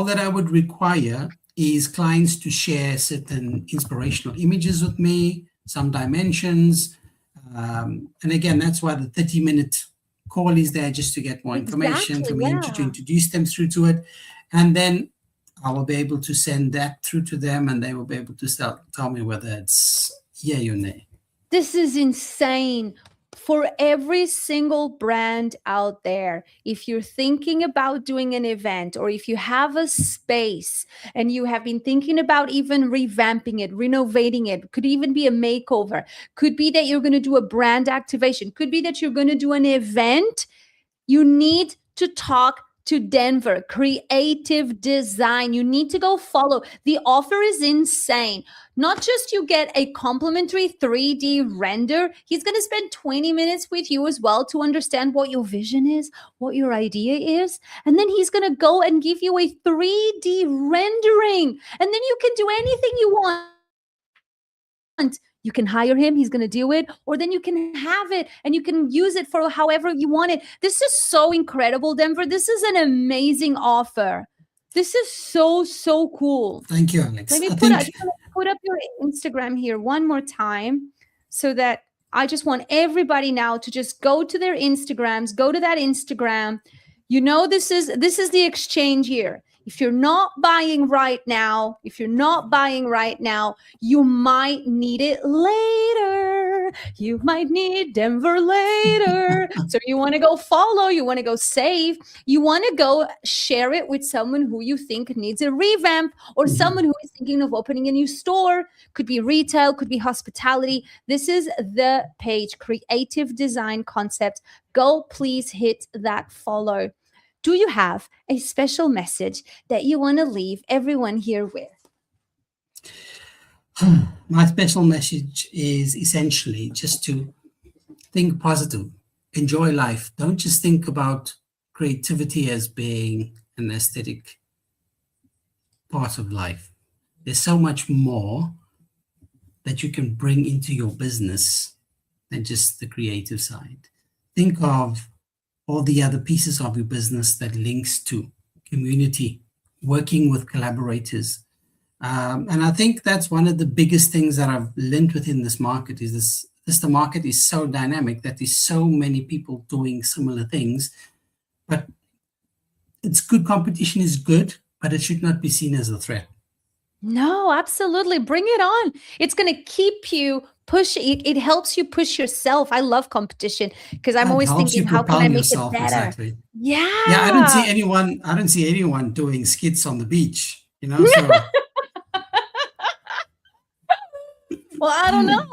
Speaker 4: that I would require is clients to share certain inspirational images with me, some dimensions. And again, that's why the 30-minute call is there, just to get more information, for
Speaker 1: Exactly.
Speaker 4: me to
Speaker 1: Yeah.
Speaker 4: introduce them through to it. And then I will be able to send that through to them, and they will be able to tell me whether it's yay or nay.
Speaker 1: This is insane. For every single brand out there, if you're thinking about doing an event or if you have a space and you have been thinking about even revamping it, renovating it, could even be a makeover, could be that you're going to do a brand activation, could be that you're going to do an event, you need to talk to Denver Creative Design. You need to go follow. The offer is insane. Not just you get a complimentary 3D render, he's going to spend 20 minutes with you as well to understand what your vision is, what your idea is. And then he's going to go and give you a 3D rendering. And then you can do anything you want. You can hire him, he's going to do it, or then you can have it and you can use it for however you want it. This is so incredible, Denver. This is an amazing offer. This is so, so cool.
Speaker 4: Thank you, Alex.
Speaker 1: Let me
Speaker 4: I
Speaker 1: put, I
Speaker 4: think
Speaker 1: just want to put up your Instagram here one more time so that I just want everybody now to just go to their Instagrams, go to that Instagram. You know, this is the exchange here. If you're not buying right now, you might need it later. You might need Denver later. So you want to go follow, you want to go save, you want to go share it with someone who you think needs a revamp or someone who is thinking of opening a new store. Could be retail, could be hospitality. This is the page, Creative Design Concept. Go please hit that follow. Do you have a special message that you want to leave everyone here with?
Speaker 4: my special message is essentially just to think positive, enjoy life. Don't just think about creativity as being an aesthetic part of life. There's so much more that you can bring into your business than just the creative side. Think of all the other pieces of your business that links to community, working with collaborators. And I think that's one of the biggest things that I've learned within this market is the market is so dynamic that there's so many people doing similar things. But it's good, competition is good, but it should not be seen as a threat.
Speaker 1: No, absolutely. Bring it on. It's going to keep you pushing. It helps you push yourself. I love competition because I'm
Speaker 4: It
Speaker 1: always
Speaker 4: helps
Speaker 1: thinking,
Speaker 4: you
Speaker 1: how can
Speaker 4: propel
Speaker 1: I make
Speaker 4: yourself,
Speaker 1: it better?
Speaker 4: exactly.
Speaker 1: Yeah.
Speaker 4: Yeah, I don't see anyone doing skits on the beach, so
Speaker 1: Well, I don't know.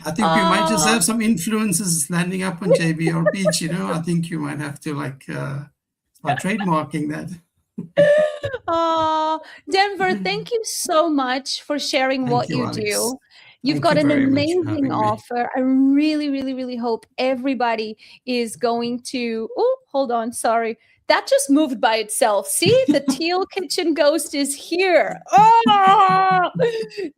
Speaker 4: I think we might just have some influencers landing up on JBR Beach, I think you might have to start trademarking that.
Speaker 1: Oh, Denver, thank you so much for sharing
Speaker 4: Thank
Speaker 1: what
Speaker 4: you,
Speaker 1: you
Speaker 4: Alex.
Speaker 1: do. You've
Speaker 4: Thank
Speaker 1: got
Speaker 4: you
Speaker 1: an
Speaker 4: very much for
Speaker 1: amazing
Speaker 4: having me.
Speaker 1: offer. I really, really, really hope everybody is going to. Oh, hold on. Sorry. That just moved by itself. See, the teal kitchen ghost is here. Oh,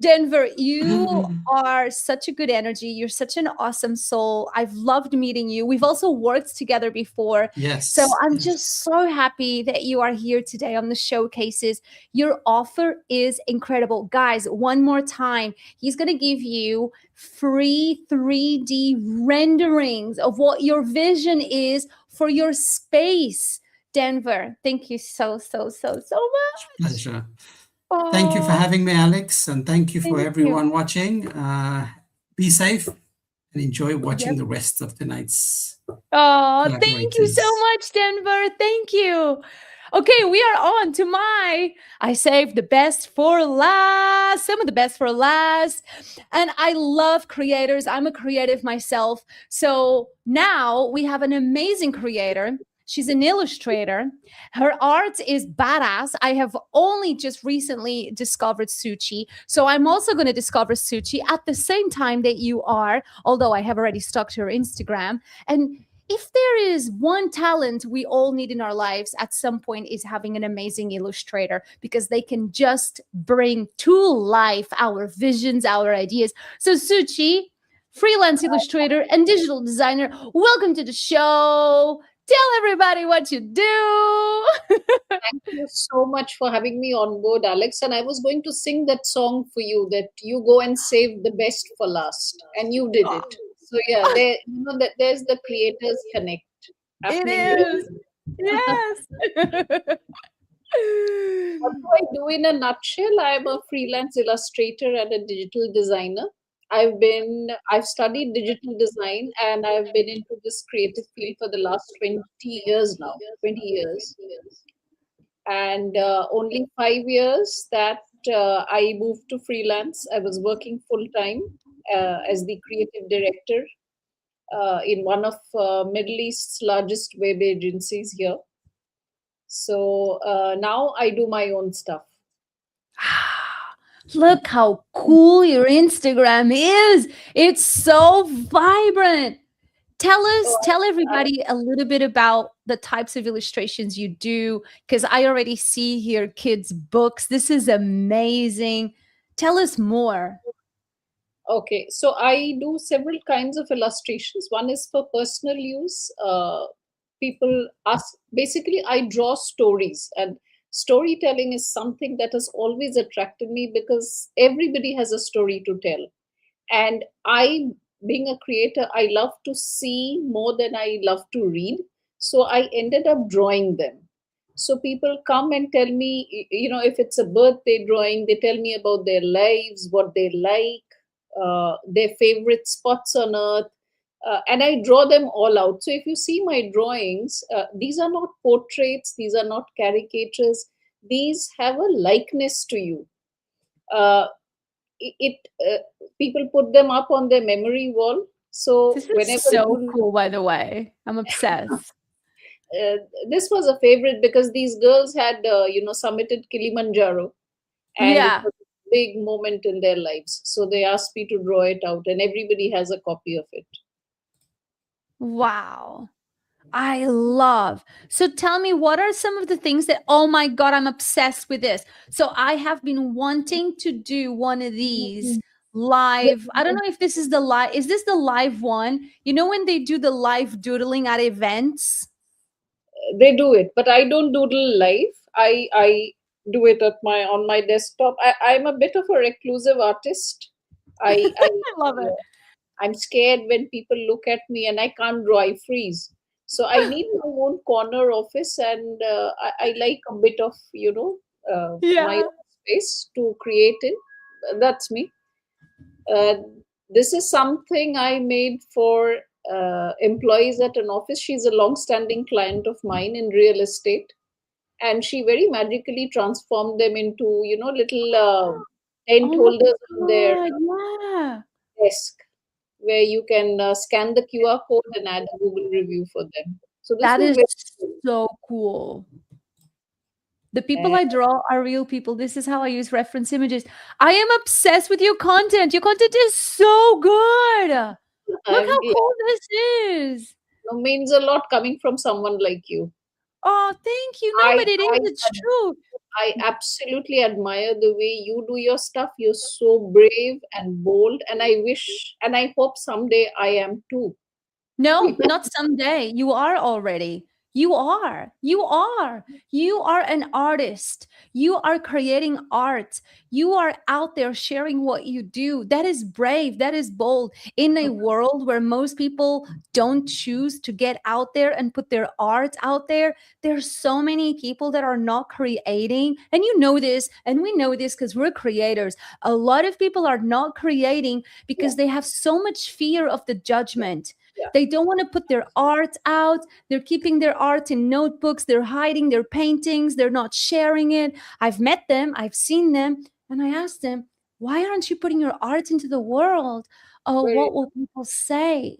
Speaker 1: Denver, you are such a good energy. You're such an awesome soul. I've loved meeting you. We've also worked together before.
Speaker 4: Yes.
Speaker 1: So I'm
Speaker 4: yes.
Speaker 1: just so happy that you are here today on the showcases. Your offer is incredible. Guys, one more time, he's going to give you free 3D renderings of what your vision is for your space. Denver, thank you so much.
Speaker 4: Pleasure. Thank you for having me, Alex, and thank you for
Speaker 1: Thank
Speaker 4: everyone
Speaker 1: you.
Speaker 4: watching. Be safe and enjoy watching the rest of tonight's
Speaker 1: Oh, thank you so
Speaker 4: collaborators.
Speaker 1: much, Denver. Thank you. Okay, we are on to I saved the best for last, some of the best for last. And I love creators. I'm a creative myself. So now we have an amazing creator. She's an illustrator. Her art is badass. I have only just recently discovered Suchi. So I'm also going to discover Suchi at the same time that you are, although I have already stalked her Instagram. And if there is one talent we all need in our lives at some point, is having an amazing illustrator, because they can just bring to life our visions, our ideas. So Suchi, freelance illustrator and digital designer, welcome to the show. Tell everybody what you do.
Speaker 5: Thank you so much for having me on board, Alex. And I was going to sing that song for you, that you go and save the best for last, and you did it. So yeah, there, that there's the creators connect
Speaker 1: It
Speaker 5: happening
Speaker 1: is.
Speaker 5: there.
Speaker 1: Yes.
Speaker 5: What do I do in a nutshell? I'm a freelance illustrator and a digital designer. I've studied digital design, and I've been into this creative field for the last 20 years now, 20 years. And only 5 years that I moved to freelance. I was working full time as the creative director in one of Middle East's largest web agencies here. So now I do my own stuff.
Speaker 1: Look how cool your Instagram is. It's so vibrant. Tell everybody a little bit about the types of illustrations you do, because I already see here kids' books. This is amazing. Tell us more.
Speaker 5: Okay, so I do several kinds of illustrations. One is for personal use. People ask, basically, I draw stories, and storytelling is something that has always attracted me because everybody has a story to tell. And I, being a creator, I love to see more than I love to read. So I ended up drawing them. So people come and tell me, if it's a birthday drawing, they tell me about their lives, what they like, their favorite spots on earth, and I draw them all out. So if you see my drawings, these are not portraits, these are not caricatures, these have a likeness to you. Uh, it People put them up on their memory wall. So
Speaker 1: This is
Speaker 5: whenever
Speaker 1: so cool, by the way. I'm obsessed.
Speaker 5: uh, this was a favorite because these girls had summited Kilimanjaro, and it
Speaker 1: Yeah.
Speaker 5: was a big moment in their lives. So they asked me to draw it out, and everybody has a copy of it.
Speaker 1: Wow. I love. So tell me, what are some of the things that, oh my God, I'm obsessed with this. So I have been wanting to do one of these live. I don't know if this is the live, is this the live one? You know, when they do the live doodling at events?
Speaker 5: They do it, but I don't doodle live. I do it at my on my desktop. I'm a bit of a reclusive artist. I
Speaker 1: I love it.
Speaker 5: I'm scared when people look at me and I can't draw. I freeze. So I need my own corner office, and I like a bit of my
Speaker 1: Yeah.
Speaker 5: own space to create in. That's me. Uh, this is something I made for employees at an office. She's a long-standing client of mine in real estate, and she very magically transformed them into little tent
Speaker 1: Oh my
Speaker 5: holders on their
Speaker 1: God. Yeah.
Speaker 5: desk, where you can scan the QR code and add a Google review for them. So this
Speaker 1: That
Speaker 5: was
Speaker 1: is
Speaker 5: very cool.
Speaker 1: so cool. The people
Speaker 5: And
Speaker 1: I draw are real people. This is how I use reference images. I am obsessed with your content. Your content is so good. Look
Speaker 5: I'm
Speaker 1: how
Speaker 5: glad.
Speaker 1: cool this is.
Speaker 5: It means a lot coming from someone like you.
Speaker 1: Oh, thank you. No,
Speaker 5: I
Speaker 1: but it
Speaker 5: I
Speaker 1: is. It's true.
Speaker 5: I absolutely admire the way you do your stuff. You're so brave and bold, and I wish and I hope someday I am too.
Speaker 1: No, not someday. You are already. You are. You are. You are an artist. You are creating art. You are out there sharing what you do. That is brave. That is bold. In a world where most people don't choose to get out there and put their art out there, there's so many people that are not creating. And you know this, and we know this because we're creators. A lot of people are not creating because they have so much fear of the judgment.
Speaker 5: Yeah.
Speaker 1: They don't want to put their art out. They're keeping their art in notebooks. They're hiding their paintings. They're not sharing it. I've met them. I've seen them. And I asked them, why aren't you putting your art into the world? Oh,
Speaker 5: Very
Speaker 1: what will people say?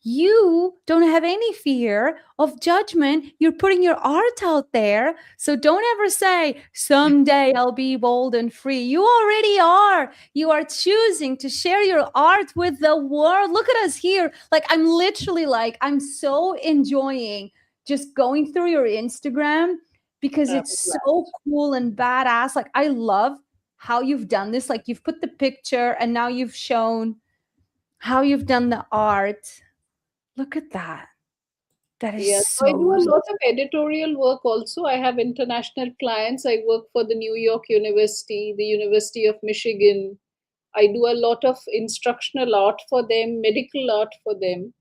Speaker 1: you don't have any fear of judgment. You're putting your art out there. So don't ever say, someday I'll be bold and free. You already are. You are choosing to share your art with the world. Look at us here. Like, I'm literally like, I'm so enjoying just going through your Instagram because
Speaker 5: I'm
Speaker 1: it's
Speaker 5: glad.
Speaker 1: so cool and badass. Like, I love how you've done this. Like, you've put the picture and now you've shown how you've done the art. Look at that. That is
Speaker 5: Yeah, so I do
Speaker 1: so
Speaker 5: a lot of editorial work also. I have international clients. I work for the New York University, the University of Michigan. I do a lot of instructional art for them, medical art for them.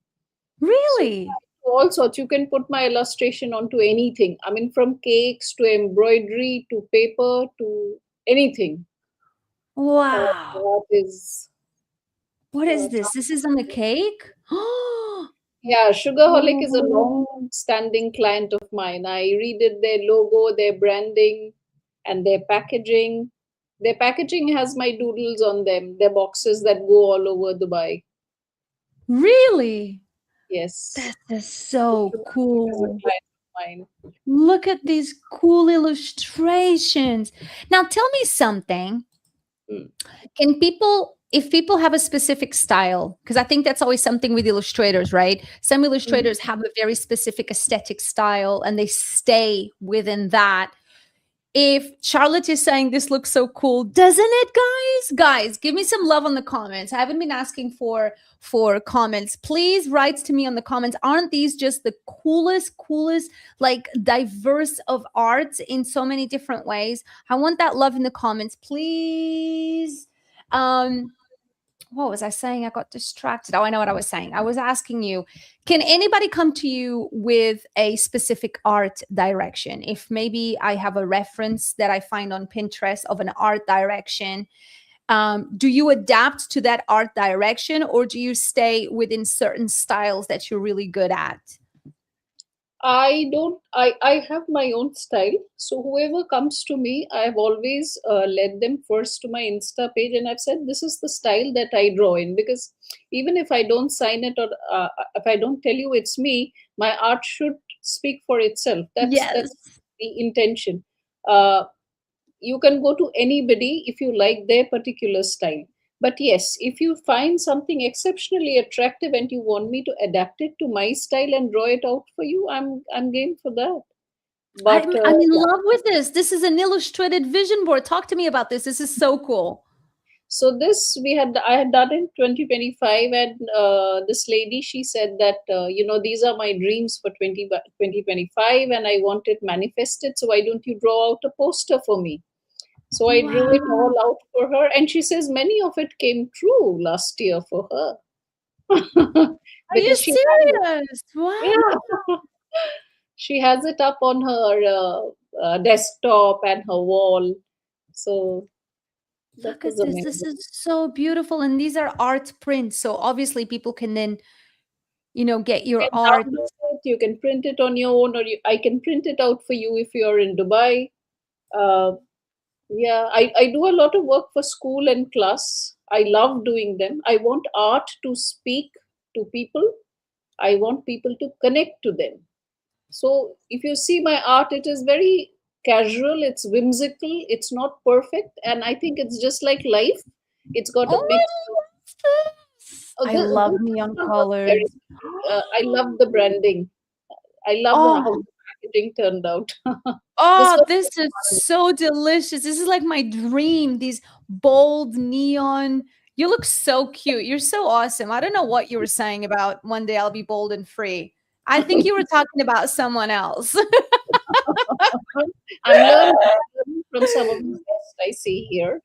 Speaker 5: So
Speaker 1: really
Speaker 5: all sorts. You can put my illustration onto anything. I mean, from cakes to embroidery to paper to anything.
Speaker 1: wow.
Speaker 5: That is,
Speaker 1: What is
Speaker 5: uh,
Speaker 1: this? This is on the cake? Oh,
Speaker 5: yeah, Sugarholic is a long-standing client of mine. I redid their logo, their branding, and their packaging. Their packaging has my doodles on them. Their boxes that go all over Dubai.
Speaker 1: really?
Speaker 5: Yes,
Speaker 1: That is so
Speaker 5: Sugarholic is a
Speaker 1: cool.
Speaker 5: client of mine.
Speaker 1: Look at these cool illustrations. Now tell me something.
Speaker 5: Mm.
Speaker 1: Can people, if people have a specific style, because I think that's always something with illustrators, right? Some
Speaker 5: Mhm.
Speaker 1: illustrators have a very specific aesthetic style and they stay within that. If Charlotte is saying this looks so cool, doesn't it, guys? Guys, give me some love on the comments. I haven't been asking for comments. Please write to me on the comments. Aren't these just the coolest, like diverse of arts in so many different ways? I want that love in the comments, please. What was I saying? I got distracted. Oh, I know what I was saying. I was asking you, can anybody come to you with a specific art direction? If maybe I have a reference that I find on Pinterest of an art direction, do you adapt to that art direction or do you stay within certain styles that you're really good at?
Speaker 5: I don't. I have my own style. So whoever comes to me, I've always led them first to my Insta page, and I've said this is the style that I draw in. Because even if I don't sign it or if I don't tell you it's me, my art should speak for itself. That's
Speaker 1: Yes.
Speaker 5: the intention. Uh, you can go to anybody if you like their particular style. But yes, if you find something exceptionally attractive and you want me to adapt it to my style and draw it out for you, I'm game for that. But
Speaker 1: I'm in
Speaker 5: yeah.
Speaker 1: love with this. This is an illustrated vision board. Talk to me about this. This is so cool.
Speaker 5: So this I had done in 2025, and this lady, she said that these are my dreams for 2025, and I want it manifested. So why don't you draw out a poster for me? So I drew it
Speaker 1: Wow.
Speaker 5: all out for her, and she says many of it came true last year for her.
Speaker 1: Are you
Speaker 5: Because
Speaker 1: serious? Wow.
Speaker 5: yeah, she has it up on her desktop and her wall. So that
Speaker 1: Look
Speaker 5: was
Speaker 1: at this. This
Speaker 5: amazing.
Speaker 1: is so beautiful. And these are art prints. So obviously people can then, get
Speaker 5: You
Speaker 1: your
Speaker 5: can
Speaker 1: art.
Speaker 5: download it, you can print it on your own, or I can print it out for you if you're in Dubai. Uh, yeah, I do a lot of work for school and class. I love doing them. I want art to speak to people. I want people to connect to them. So if you see my art, it is very casual, it's whimsical, it's not perfect, and I think it's just like life. It's got a
Speaker 1: Oh
Speaker 5: mix.
Speaker 1: my goodness. I love
Speaker 5: This
Speaker 1: neon
Speaker 5: one was very.
Speaker 1: colors.
Speaker 5: I love the branding. I love
Speaker 1: Oh,
Speaker 5: how the packaging turned out. This
Speaker 1: oh,
Speaker 5: was
Speaker 1: this is so delicious. This is like my dream. These bold neon. You look so cute. You're so awesome. I don't know what you were saying about one day I'll be bold and free. I think you were talking about someone else.
Speaker 5: I'm learning from some of the best I see here.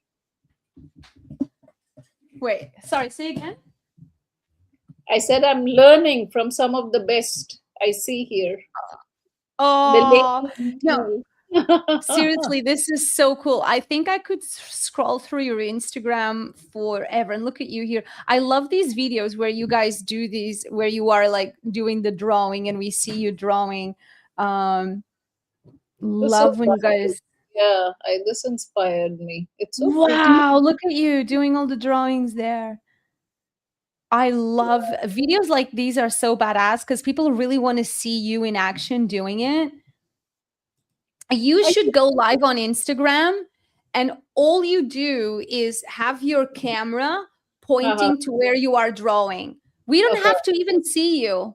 Speaker 1: Wait, sorry, say again.
Speaker 5: I said I'm learning from some of the best I see here. The
Speaker 1: Oh,
Speaker 5: ladies
Speaker 1: no,
Speaker 5: too.
Speaker 1: seriously, this is so cool. I think I could scroll through your Instagram forever and look at you here. I love these videos where you guys do these, where you are like doing the drawing and we see you drawing. Um,
Speaker 5: This so
Speaker 1: love when you guys,
Speaker 5: yeah, this inspired me. It's so pretty.
Speaker 1: wow, look at you doing all the drawings there. I love videos like these are so badass because people really want to see you in action doing it. You
Speaker 5: I
Speaker 1: should go live on Instagram, and all you do is have your camera
Speaker 5: uh-huh.
Speaker 1: pointing to where you are drawing. We don't
Speaker 5: Okay.
Speaker 1: have to even see you.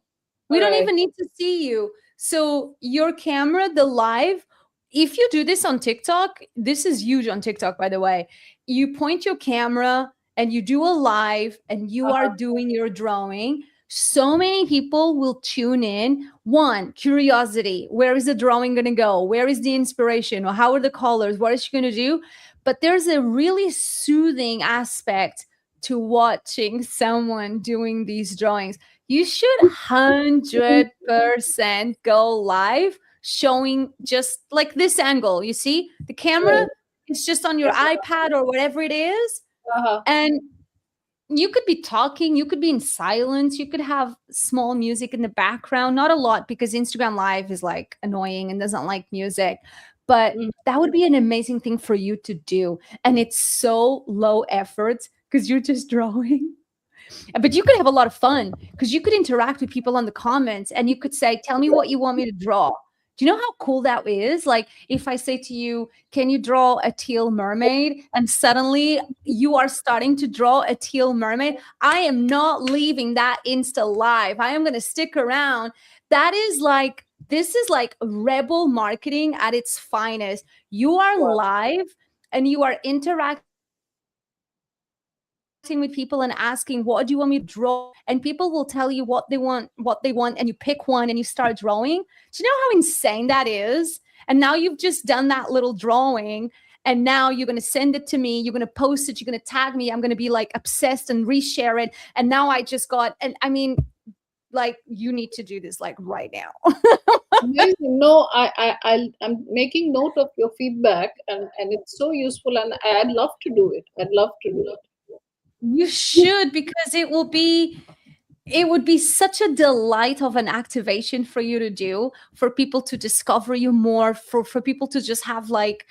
Speaker 1: We
Speaker 5: All
Speaker 1: don't
Speaker 5: right.
Speaker 1: even need to see you. So your camera, the live, if you do this on TikTok, this is huge on TikTok, by the way. You point your camera and you do a live and you are
Speaker 5: Uh-huh.
Speaker 1: doing your drawing. So many people will tune in. One, curiosity. Where is the drawing going to go? Where is the inspiration? Or how are the colors? What is she going to do? But there's a really soothing aspect to watching someone doing these drawings. You should 100% go live showing just like this angle. You see, the camera
Speaker 5: Right.
Speaker 1: is just on your
Speaker 5: Yeah.
Speaker 1: iPad or whatever it is.
Speaker 5: Uh-huh.
Speaker 1: And you could be talking, you could be in silence, you could have small music in the background, not a lot because Instagram Live is like annoying and doesn't like music, but
Speaker 5: Mhm.
Speaker 1: that would be an amazing thing for you to do. And it's so low effort because you're just drawing. But you could have a lot of fun because you could interact with people on the comments and you could say, tell me what you want me to draw. Do you know how cool that is? Like if I say to you, can you draw a teal mermaid? And suddenly you are starting to draw a teal mermaid. I am not leaving that Insta live. I am going to stick around. That is like, this is like rebel marketing at its finest. You are
Speaker 5: Wow.
Speaker 1: live and you are interacting with people and asking, what do you want me to draw? And people will tell you what they want, and you pick one and you start drawing. Do you know how insane that is? And now you've just done that little drawing, and now you're going to send it to me, you're going to post it, you're going to tag me, I'm going to be like obsessed and reshare it. And now I just got, and I mean, like, you need to do this like right now.
Speaker 5: Amazing. No, I'm making note of your feedback, and it's so useful, and I'd love to do it. I'd love to do it.
Speaker 1: You should, because it would be such a delight of an activation for you to do, for people to discover you more, for people to just have like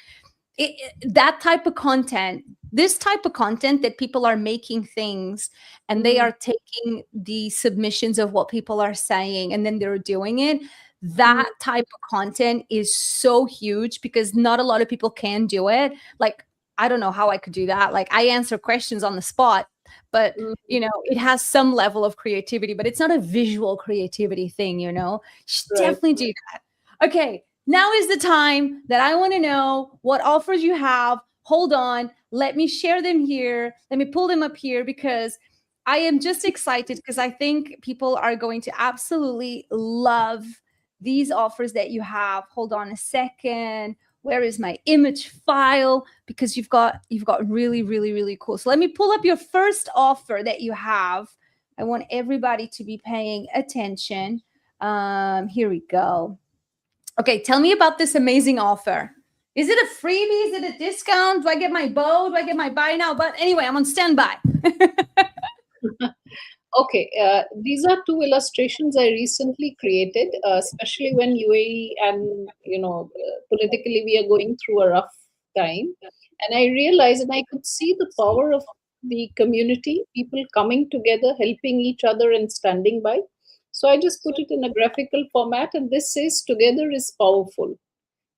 Speaker 1: that type of content, this type of content that people are making things and they are taking the submissions of what people are saying and then they're doing it. That type of content is so huge because not a lot of people can do it. Like, I don't know how I could do that. Like, I answer questions on the spot, but
Speaker 5: Mhm.
Speaker 1: you know, it has some level of creativity, but it's not a visual creativity thing, you know. You should
Speaker 5: Right.
Speaker 1: definitely do that. Okay, now is the time that I want to know what offers you have. Hold on, let me share them here. Let me pull them up here because I am just excited because I think people are going to absolutely love these offers that you have. Hold on a second. Where is my image file? Because you've got really, really, really cool. So let me pull up your first offer that you have. I want everybody to be paying attention. Here we go. Okay, tell me about this amazing offer. Is it a freebie? Is it a discount? Do I get my bow? Do I get my buy now? But anyway, I'm on standby.
Speaker 5: Okay, these are two illustrations I recently created, especially when UAE and politically we are going through a rough time, and I realized and I could see the power of the community, people coming together, helping each other, and standing by. So I just put it in a graphical format, and this says "Together is powerful."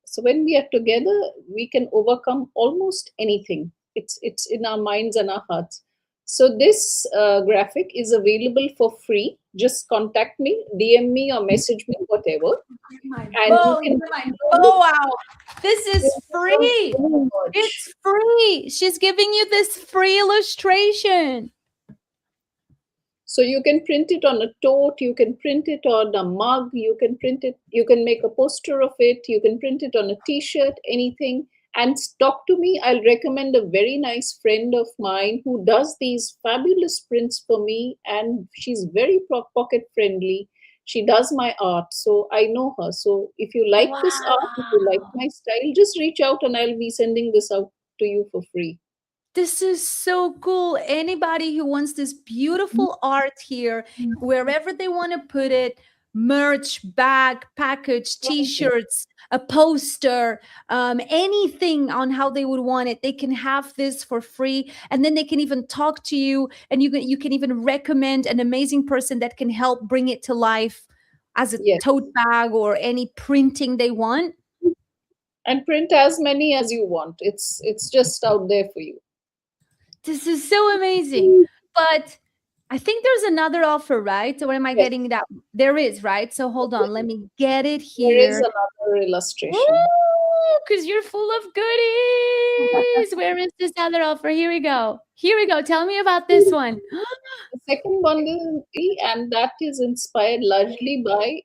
Speaker 5: So when we are together, we can overcome almost anything. It's in our minds and our hearts. So this graphic is available for free. Just contact me, DM me, or message me, whatever,
Speaker 1: My
Speaker 5: and you
Speaker 1: bow,
Speaker 5: can
Speaker 1: get my bow out. This is free.
Speaker 5: merch.
Speaker 1: It's free. She's giving you this free illustration.
Speaker 5: So you can print it on a tote, you can print it on a mug, you can print it, you can make a poster of it, you can print it on a t-shirt, anything. And talk to me. I'll recommend a very nice friend of mine who does these fabulous prints for me, and she's very pocket friendly. She does my art, so I know her. So if you like this art, if you like
Speaker 1: Wow.
Speaker 5: my style, just reach out and I'll be sending this out to you for free.
Speaker 1: This is so cool. Anybody who wants this beautiful art here, wherever they want to put it, merch, bag, package, t-shirts, a poster, anything on how they would want it. They can have this for free, and then they can even talk to you, and you can even recommend an amazing person that can help bring it to life as a
Speaker 5: Yes.
Speaker 1: tote bag or any printing they want.
Speaker 5: And print as many as you want. It's just out there for you.
Speaker 1: This is so amazing. But I think there's another offer, right? So, what am I
Speaker 5: Yes,
Speaker 1: getting that? There is, right? So, hold on. Let me get it
Speaker 5: there is
Speaker 1: here.
Speaker 5: another illustration.
Speaker 1: Because you're full of goodies. Where is this other offer? Here we go. Here we go. Tell me about this one.
Speaker 5: The second one is, and that is inspired largely by,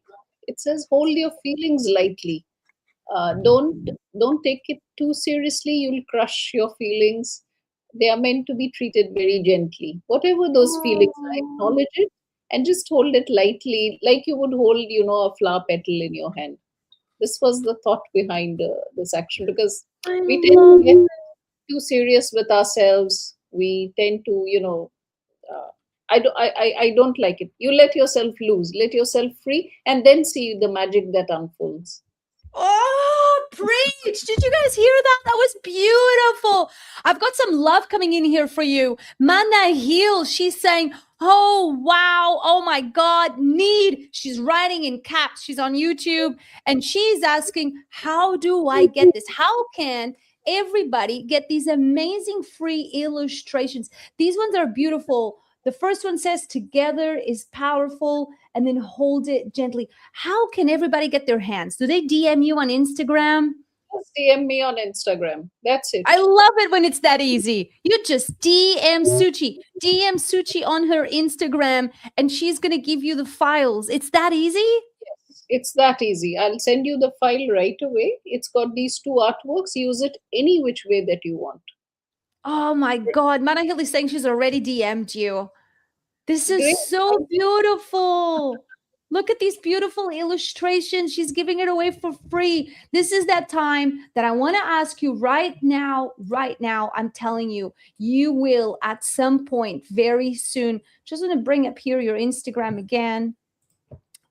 Speaker 5: it says, hold your feelings lightly. Don't take it too seriously. You'll crush your feelings. They are meant to be treated very gently. Whatever those feelings are, acknowledge it and just hold it lightly, like you would hold, a flower petal in your hand. This was the thought behind this action, because
Speaker 1: I
Speaker 5: we tend
Speaker 1: love
Speaker 5: to get
Speaker 1: it.
Speaker 5: too serious with ourselves. We tend to, I don't like it. You let yourself loose, let yourself free, and then see the magic that unfolds.
Speaker 1: Oh, preach. Did you guys hear that? That was beautiful. I've got some love coming in here for you. Mana Hill, she's saying, oh, wow. Oh, my God. Need. She's writing in caps. She's on YouTube and she's asking, how do I get this? How can everybody get these amazing free illustrations? These ones are beautiful. The first one says, together is powerful, and then hold it gently. How can everybody get their hands? Do they DM you on Instagram?
Speaker 5: Just DM me on Instagram. That's it.
Speaker 1: I love it when it's that easy. You just DM Suchi on her Instagram, and she's going to give you the files. It's that easy?
Speaker 5: Yes, it's that easy. I'll send you the file right away. It's got these two artworks. Use it any which way that you want.
Speaker 1: Oh my God. Manahil is saying she's already DM'd you. This is
Speaker 5: Great.
Speaker 1: so beautiful. Look at these beautiful illustrations. She's giving it away for free. This is that time that I want to ask you right now. I'm telling you, you will at some point very soon. Just want to bring up here your Instagram again.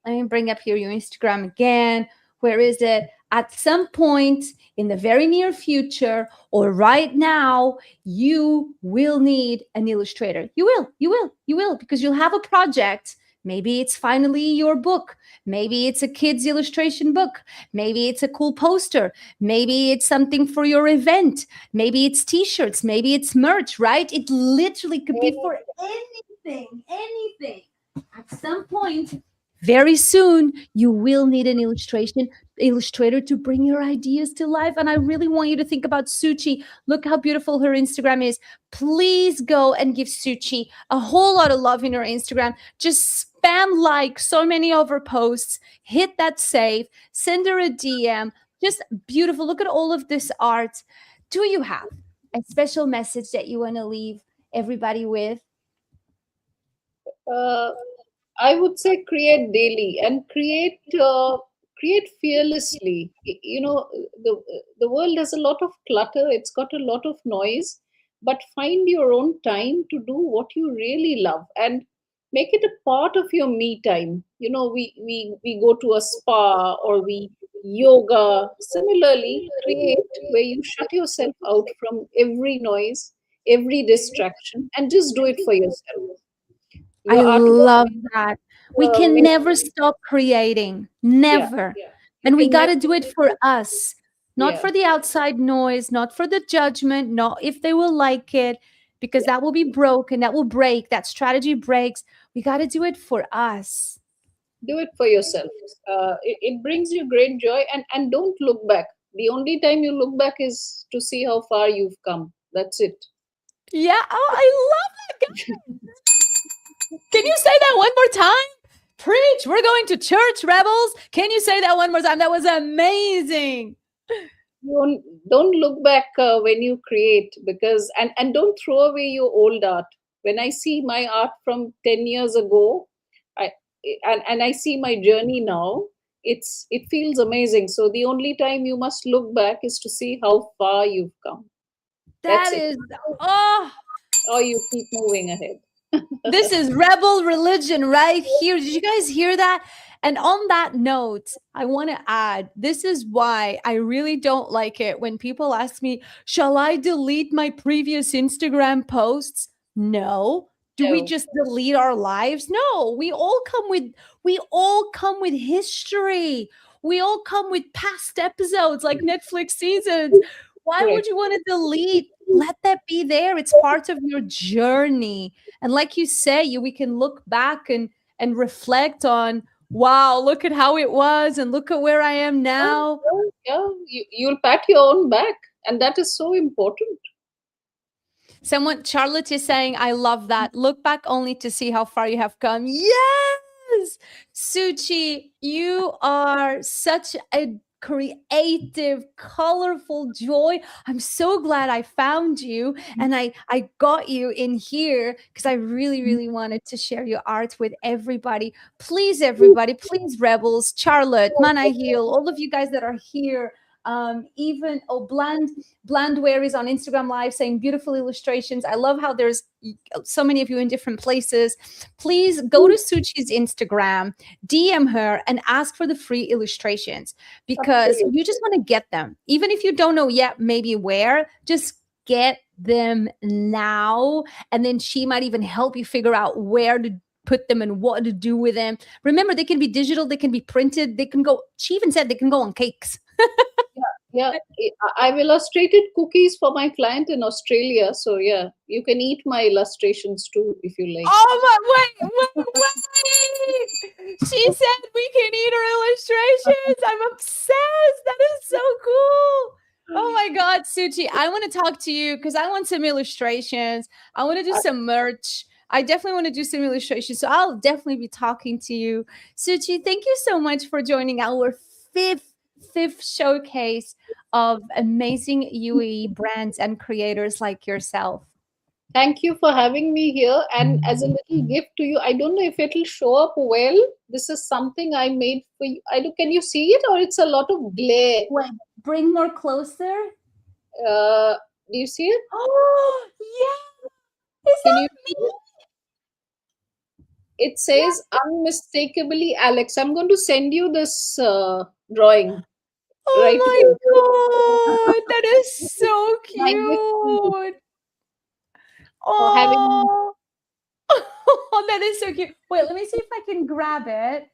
Speaker 1: Let me bring up here your Instagram again. Where is it? At some point in the very near future or right now, you will need an illustrator. You will, because you'll have a project. Maybe it's finally your book. Maybe it's a kid's illustration book. Maybe it's a cool poster. Maybe it's something for your event. Maybe it's t-shirts. Maybe it's merch, right? It literally could be for anything. At some point, very soon, you will need an illustrator to bring your ideas to life. And I really want you to think about Suchi. Look how beautiful her Instagram is. Please go and give Suchi a whole lot of love in her Instagram. Just spam like so many of her posts. Hit that save. Send her a DM. Just beautiful. Look at all of this art. Do you have a special message that you want to leave everybody with?
Speaker 5: I would say create daily and create fearlessly. The world has a lot of clutter. It's got a lot of noise, but find your own time to do what you really love and make it a part of your me time. We go to a spa or we yoga. Similarly, create where you shut yourself out from every noise, every distraction, and just do it for yourself.
Speaker 1: I
Speaker 5: Your artwork,
Speaker 1: love that. We can
Speaker 5: makes,
Speaker 1: never stop creating.
Speaker 5: yeah,
Speaker 1: Never.
Speaker 5: you
Speaker 1: And we
Speaker 5: can
Speaker 1: got
Speaker 5: never,
Speaker 1: to do it for us, not
Speaker 5: yeah,
Speaker 1: for the outside noise, not for the judgment, not if they will like it, because
Speaker 5: yeah.
Speaker 1: that will be broken, that will break, that strategy breaks. We got to do it for us.
Speaker 5: Do it for yourself. It brings you great joy, and don't look back. The only time you look back is to see how far you've come. That's it.
Speaker 1: Yeah. Oh, I love that. Can you say that one more time? Preach. We're going to church, rebels. Can you say that one more time? That was amazing.
Speaker 5: Don't look back when you create, because and don't throw away your old art. When I see my art from 10 years ago, I and I see my journey now, it feels amazing. So the only time you must look back is to see how far you've come. That's
Speaker 1: That
Speaker 5: it.
Speaker 1: is, oh,
Speaker 5: Or you keep moving ahead.
Speaker 1: this is rebel religion right here. Did you guys hear that? And on that note, I want to add, this is why I really don't like it when people ask me, shall I delete my previous Instagram posts? No. Do we
Speaker 5: No.
Speaker 1: just delete our lives? No, we all come with history. We all come with past episodes like Netflix seasons. Why would
Speaker 5: Correct.
Speaker 1: you want to delete? Let that be there. It's part of your journey. And like you say, we can look back and reflect on, wow, look at how it was and look at where I am now.
Speaker 5: Yeah, you'll pat your own back, and that is so important.
Speaker 1: Charlotte is saying, I love that. Look back only to see how far you have come. Yes! Suchi, you are such a creative, colorful joy. I'm so glad I found you and I got you in here because I really, really wanted to share your art with everybody. Please, everybody, please, Rebels, Charlotte, Manahil, all of you guys that are here. Even Blandware is on Instagram Live saying beautiful illustrations. I love how there's so many of you in different places. Please go to Suchi's Instagram, DM her, and ask for the free illustrations because you just want to get them. Even if you don't know yet, maybe where, just get them now. And then she might even help you figure out where to put them and what to do with them. Remember, they can be digital, they can be printed, they can go, she even said they can go on cakes.
Speaker 5: Yeah, I've illustrated cookies for my client in Australia. So yeah, you can eat my illustrations too if you like.
Speaker 1: Oh my, wait. She said we can eat her illustrations. I'm obsessed. That is so cool. Oh my God, Suchi, I want to talk to you because I want some illustrations. I want to do some merch. I definitely want to do some illustrations. So I'll definitely be talking to you. Suchi, thank you so much for joining our fifth showcase of amazing UAE brands and creators like yourself.
Speaker 5: Thank you for having me here. And as a little gift to you, I don't know if it'll show up well. This is something I made for you. Can you see it, or it's a lot of glare?
Speaker 1: Wait, bring more closer.
Speaker 5: Do you see it?
Speaker 1: Oh, yeah. Is
Speaker 5: Can
Speaker 1: that
Speaker 5: you?
Speaker 1: me?
Speaker 5: It says unmistakably Alex. I'm going to send you this drawing right
Speaker 1: Oh
Speaker 5: away.
Speaker 1: my God. That is so
Speaker 5: My gift to you
Speaker 1: cute.
Speaker 5: for having.
Speaker 1: Oh. Oh, that is so cute. Wait, let me see if I can grab it.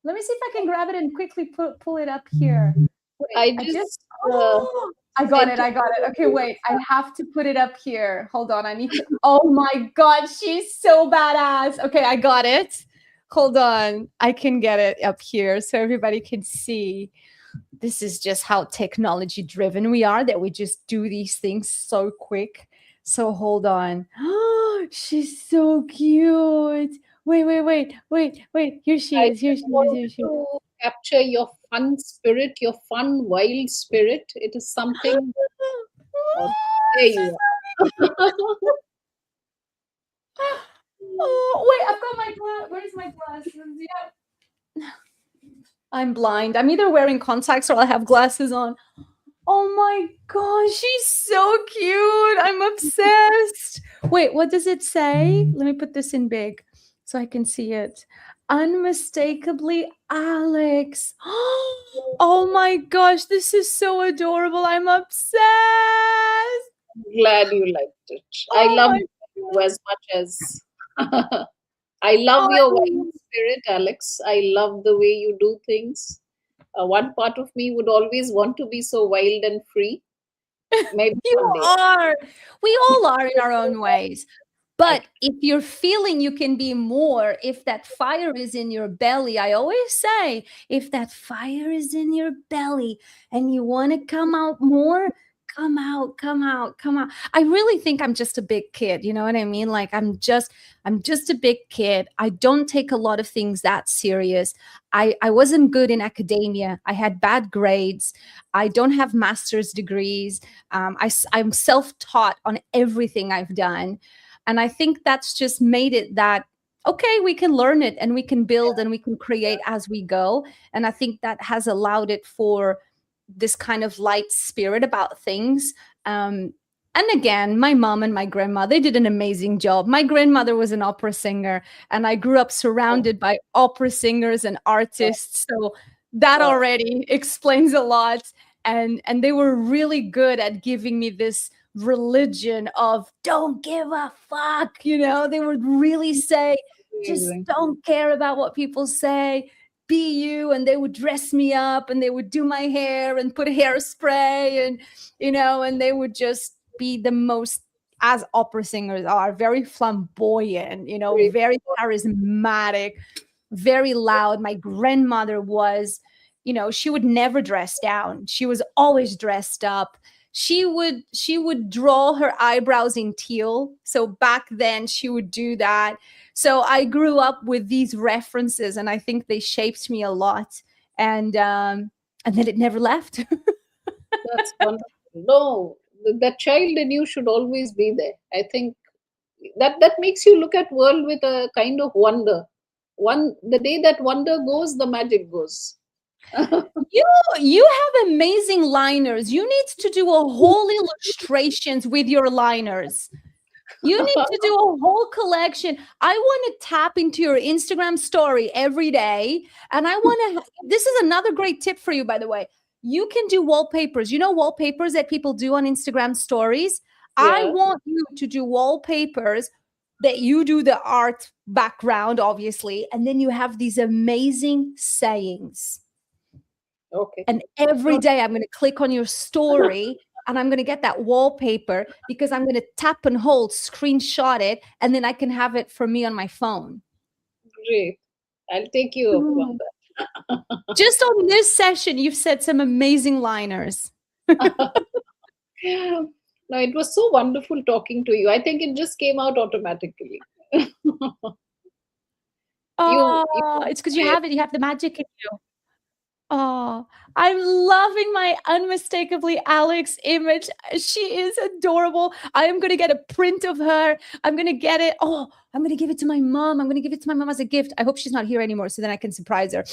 Speaker 1: Let me see if I can grab it and quickly pull it up here. Wait,
Speaker 5: I just
Speaker 1: oh, I got it. Okay, wait. I have to put it up here. Hold on. I need to. Oh my God, she's so badass. Okay, I got it. Hold on. I can get it up here so everybody can see. This is just how technology driven we are, that we just do these things so quick. So hold on. She's so cute. Wait. Here she
Speaker 5: I
Speaker 1: is. Here
Speaker 5: just
Speaker 1: she is.
Speaker 5: want
Speaker 1: Here she is.
Speaker 5: to capture your fun spirit, your fun, wild spirit. It is something. Oh, there you are.
Speaker 1: Oh, wait, I've got my glass. Where's my glasses? Yeah. I'm blind. I'm either wearing contacts or I have glasses on. Oh my gosh, she's so cute. I'm obsessed. Wait, what does it say? Let me put this in big so I can see it. Unmistakably Alex. Oh my gosh, this is so adorable. I'm obsessed.
Speaker 5: Glad you liked it. I
Speaker 1: Oh
Speaker 5: love
Speaker 1: my
Speaker 5: you
Speaker 1: God.
Speaker 5: as much as I love
Speaker 1: Oh,
Speaker 5: your wild spirit, Alex. I love the way you do things. One part of me would always want to be so wild and free. Maybe
Speaker 1: you
Speaker 5: one day.
Speaker 1: are. We all are in our own ways. But if you're feeling you can be more, if that fire is in your belly, I always say, if that fire is in your belly and you want to come out more, come out. I really think I'm just a big kid. You know what I mean? Like I'm just a big kid. I don't take a lot of things that serious. I wasn't good in academia. I had bad grades. I don't have master's degrees. I'm self-taught on everything I've done. And I think that's just made it that, okay, we can learn it and we can build and we can create as we go. And I think that has allowed it for this kind of light spirit about things. And again, my mom and my grandma, they did an amazing job. My grandmother was an opera singer, and I grew up surrounded by opera singers and artists. So that already explains a lot. And they were really good at giving me this religion of don't give a fuck. They would really say, just
Speaker 5: Amazing.
Speaker 1: don't care about what people say. Be you. And they would dress me up, and they would do my hair and put hairspray, and they would just be the most, as opera singers are, very flamboyant,
Speaker 5: Great.
Speaker 1: very charismatic, very loud. My grandmother was, she would never dress down. She was always dressed up. She would draw her eyebrows in teal. So back then she would do that. So I grew up with these references, and I think they shaped me a lot. And then it never left.
Speaker 5: That's wonderful. No, that child in you should always be there. I think that makes you look at world with a kind of wonder. The day that wonder goes, the magic goes.
Speaker 1: You have amazing liners. You need to do a whole illustrations with your liners. You need to do a whole collection. I want to tap into your Instagram story every day. And I want to, this is another great tip for you, by the way. You can do wallpapers. Wallpapers that people do on Instagram stories. I
Speaker 5: Yeah.
Speaker 1: want you to do wallpapers that you do the art background, obviously. And then you have these amazing sayings.
Speaker 5: Okay.
Speaker 1: And every day I'm going to click on your story and I'm going to get that wallpaper because I'm going to tap and hold, screenshot it, and then I can have it for me on my phone.
Speaker 5: Great. I'll take you up on that.
Speaker 1: Just on this session, you've said some amazing liners.
Speaker 5: No, it was so wonderful talking to you. I think it just came out automatically.
Speaker 1: It's because you have it. You have the magic in you. Oh, I'm loving my unmistakably Alex image. She is adorable. I am going to get a print of her. I'm going to get it. Oh, I'm going to give it to my mom. I'm going to give it to my mom as a gift. I hope she's not here anymore so then I can surprise her.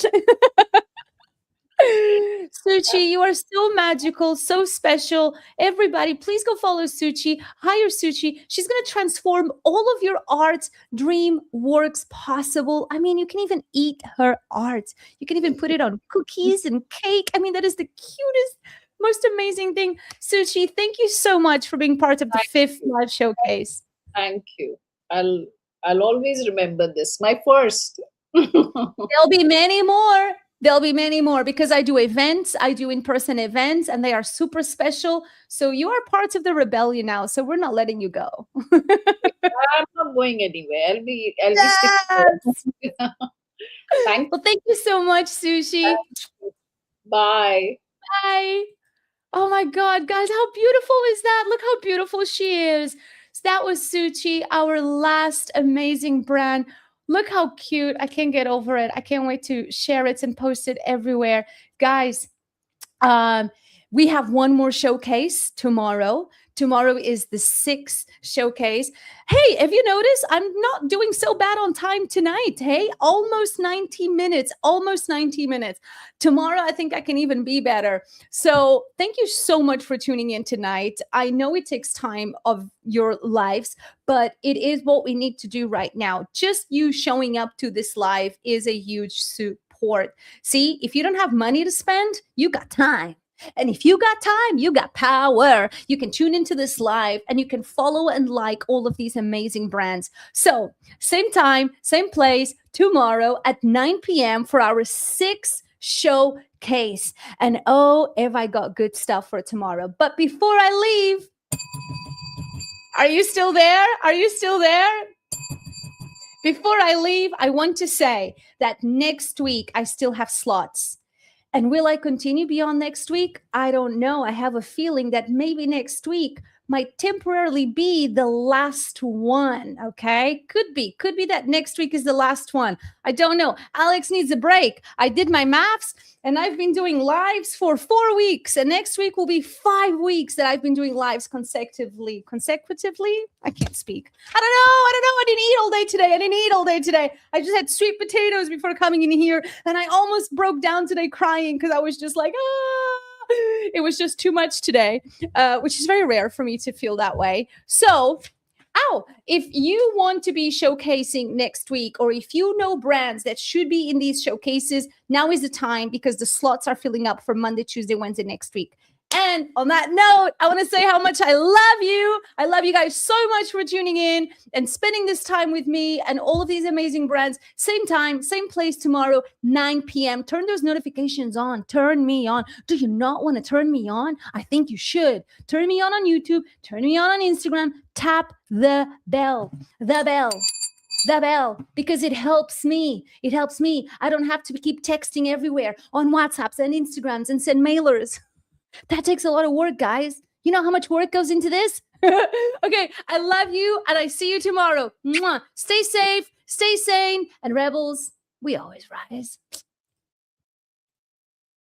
Speaker 1: Suchi, you are so magical, so special. Everybody, please go follow Suchi. Hire Suchi. She's going to transform all of your art, dream works possible. I mean, you can even eat her art. You can even put it on cookies and cake. I mean, that is the cutest, most amazing thing. Suchi, thank you so much for being part of the 5th live showcase.
Speaker 5: Thank you. I'll always remember this. My first.
Speaker 1: There'll be many more. There'll be many more because I do events, I do in-person events, and they are super special. So you are part of the rebellion now. So we're not letting you go.
Speaker 5: I'm not going anywhere. I'll be sticking.
Speaker 1: Thank you so much, Sushi.
Speaker 5: Bye.
Speaker 1: Bye. Oh my God, guys, how beautiful is that? Look how beautiful she is. So that was Suchi, our last amazing brand. Look how cute. I can't get over it. I can't wait to share it and post it everywhere. Guys, we have one more showcase tomorrow. Tomorrow is the 6th showcase. Hey, have you noticed? I'm not doing so bad on time tonight. Hey, almost 90 minutes, almost 90 minutes. Tomorrow, I think I can even be better. So thank you so much for tuning in tonight. I know it takes time of your lives, but it is what we need to do right now. Just you showing up to this live is a huge support. See, if you don't have money to spend, you got time. And if you got time, you got power. You can tune into this live and you can follow and like all of these amazing brands. So same time, same place, tomorrow at 9 p.m. for our 6th showcase. And oh, have I got good stuff for tomorrow. But before I leave, are you still there? Are you still there? Before I leave, I want to say that next week I still have slots. And will I continue beyond next week? I don't know. I have a feeling that maybe next week might temporarily be the last one, okay? Could be that next week is the last one. I don't know. Alex needs a break. I did my maths and I've been doing lives for 4 weeks. And next week will be 5 weeks that I've been doing lives consecutively. I can't speak. I don't know. I didn't eat all day today. I just had sweet potatoes before coming in here. And I almost broke down today crying because I was just like, ah. It was just too much today, which is very rare for me to feel that way. So, if you want to be showcasing next week, or if you know brands that should be in these showcases, now is the time, because the slots are filling up for Monday, Tuesday, Wednesday next week. And on that note, I want to say how much I love you. I love you guys so much for tuning in and spending this time with me and all of these amazing brands. Same time, same place tomorrow, 9 p.m. Turn those notifications on. Turn me on. Do you not want to turn me on? I think you should. Turn me on YouTube. Turn me on Instagram. Tap the bell. The bell, because it helps me. It helps me. I don't have to keep texting everywhere on WhatsApps and Instagrams and send mailers. That takes a lot of work, guys. You know how much work goes into this? Okay, I love you, and I see you tomorrow. Mwah. Stay safe, stay sane, and rebels, we always rise.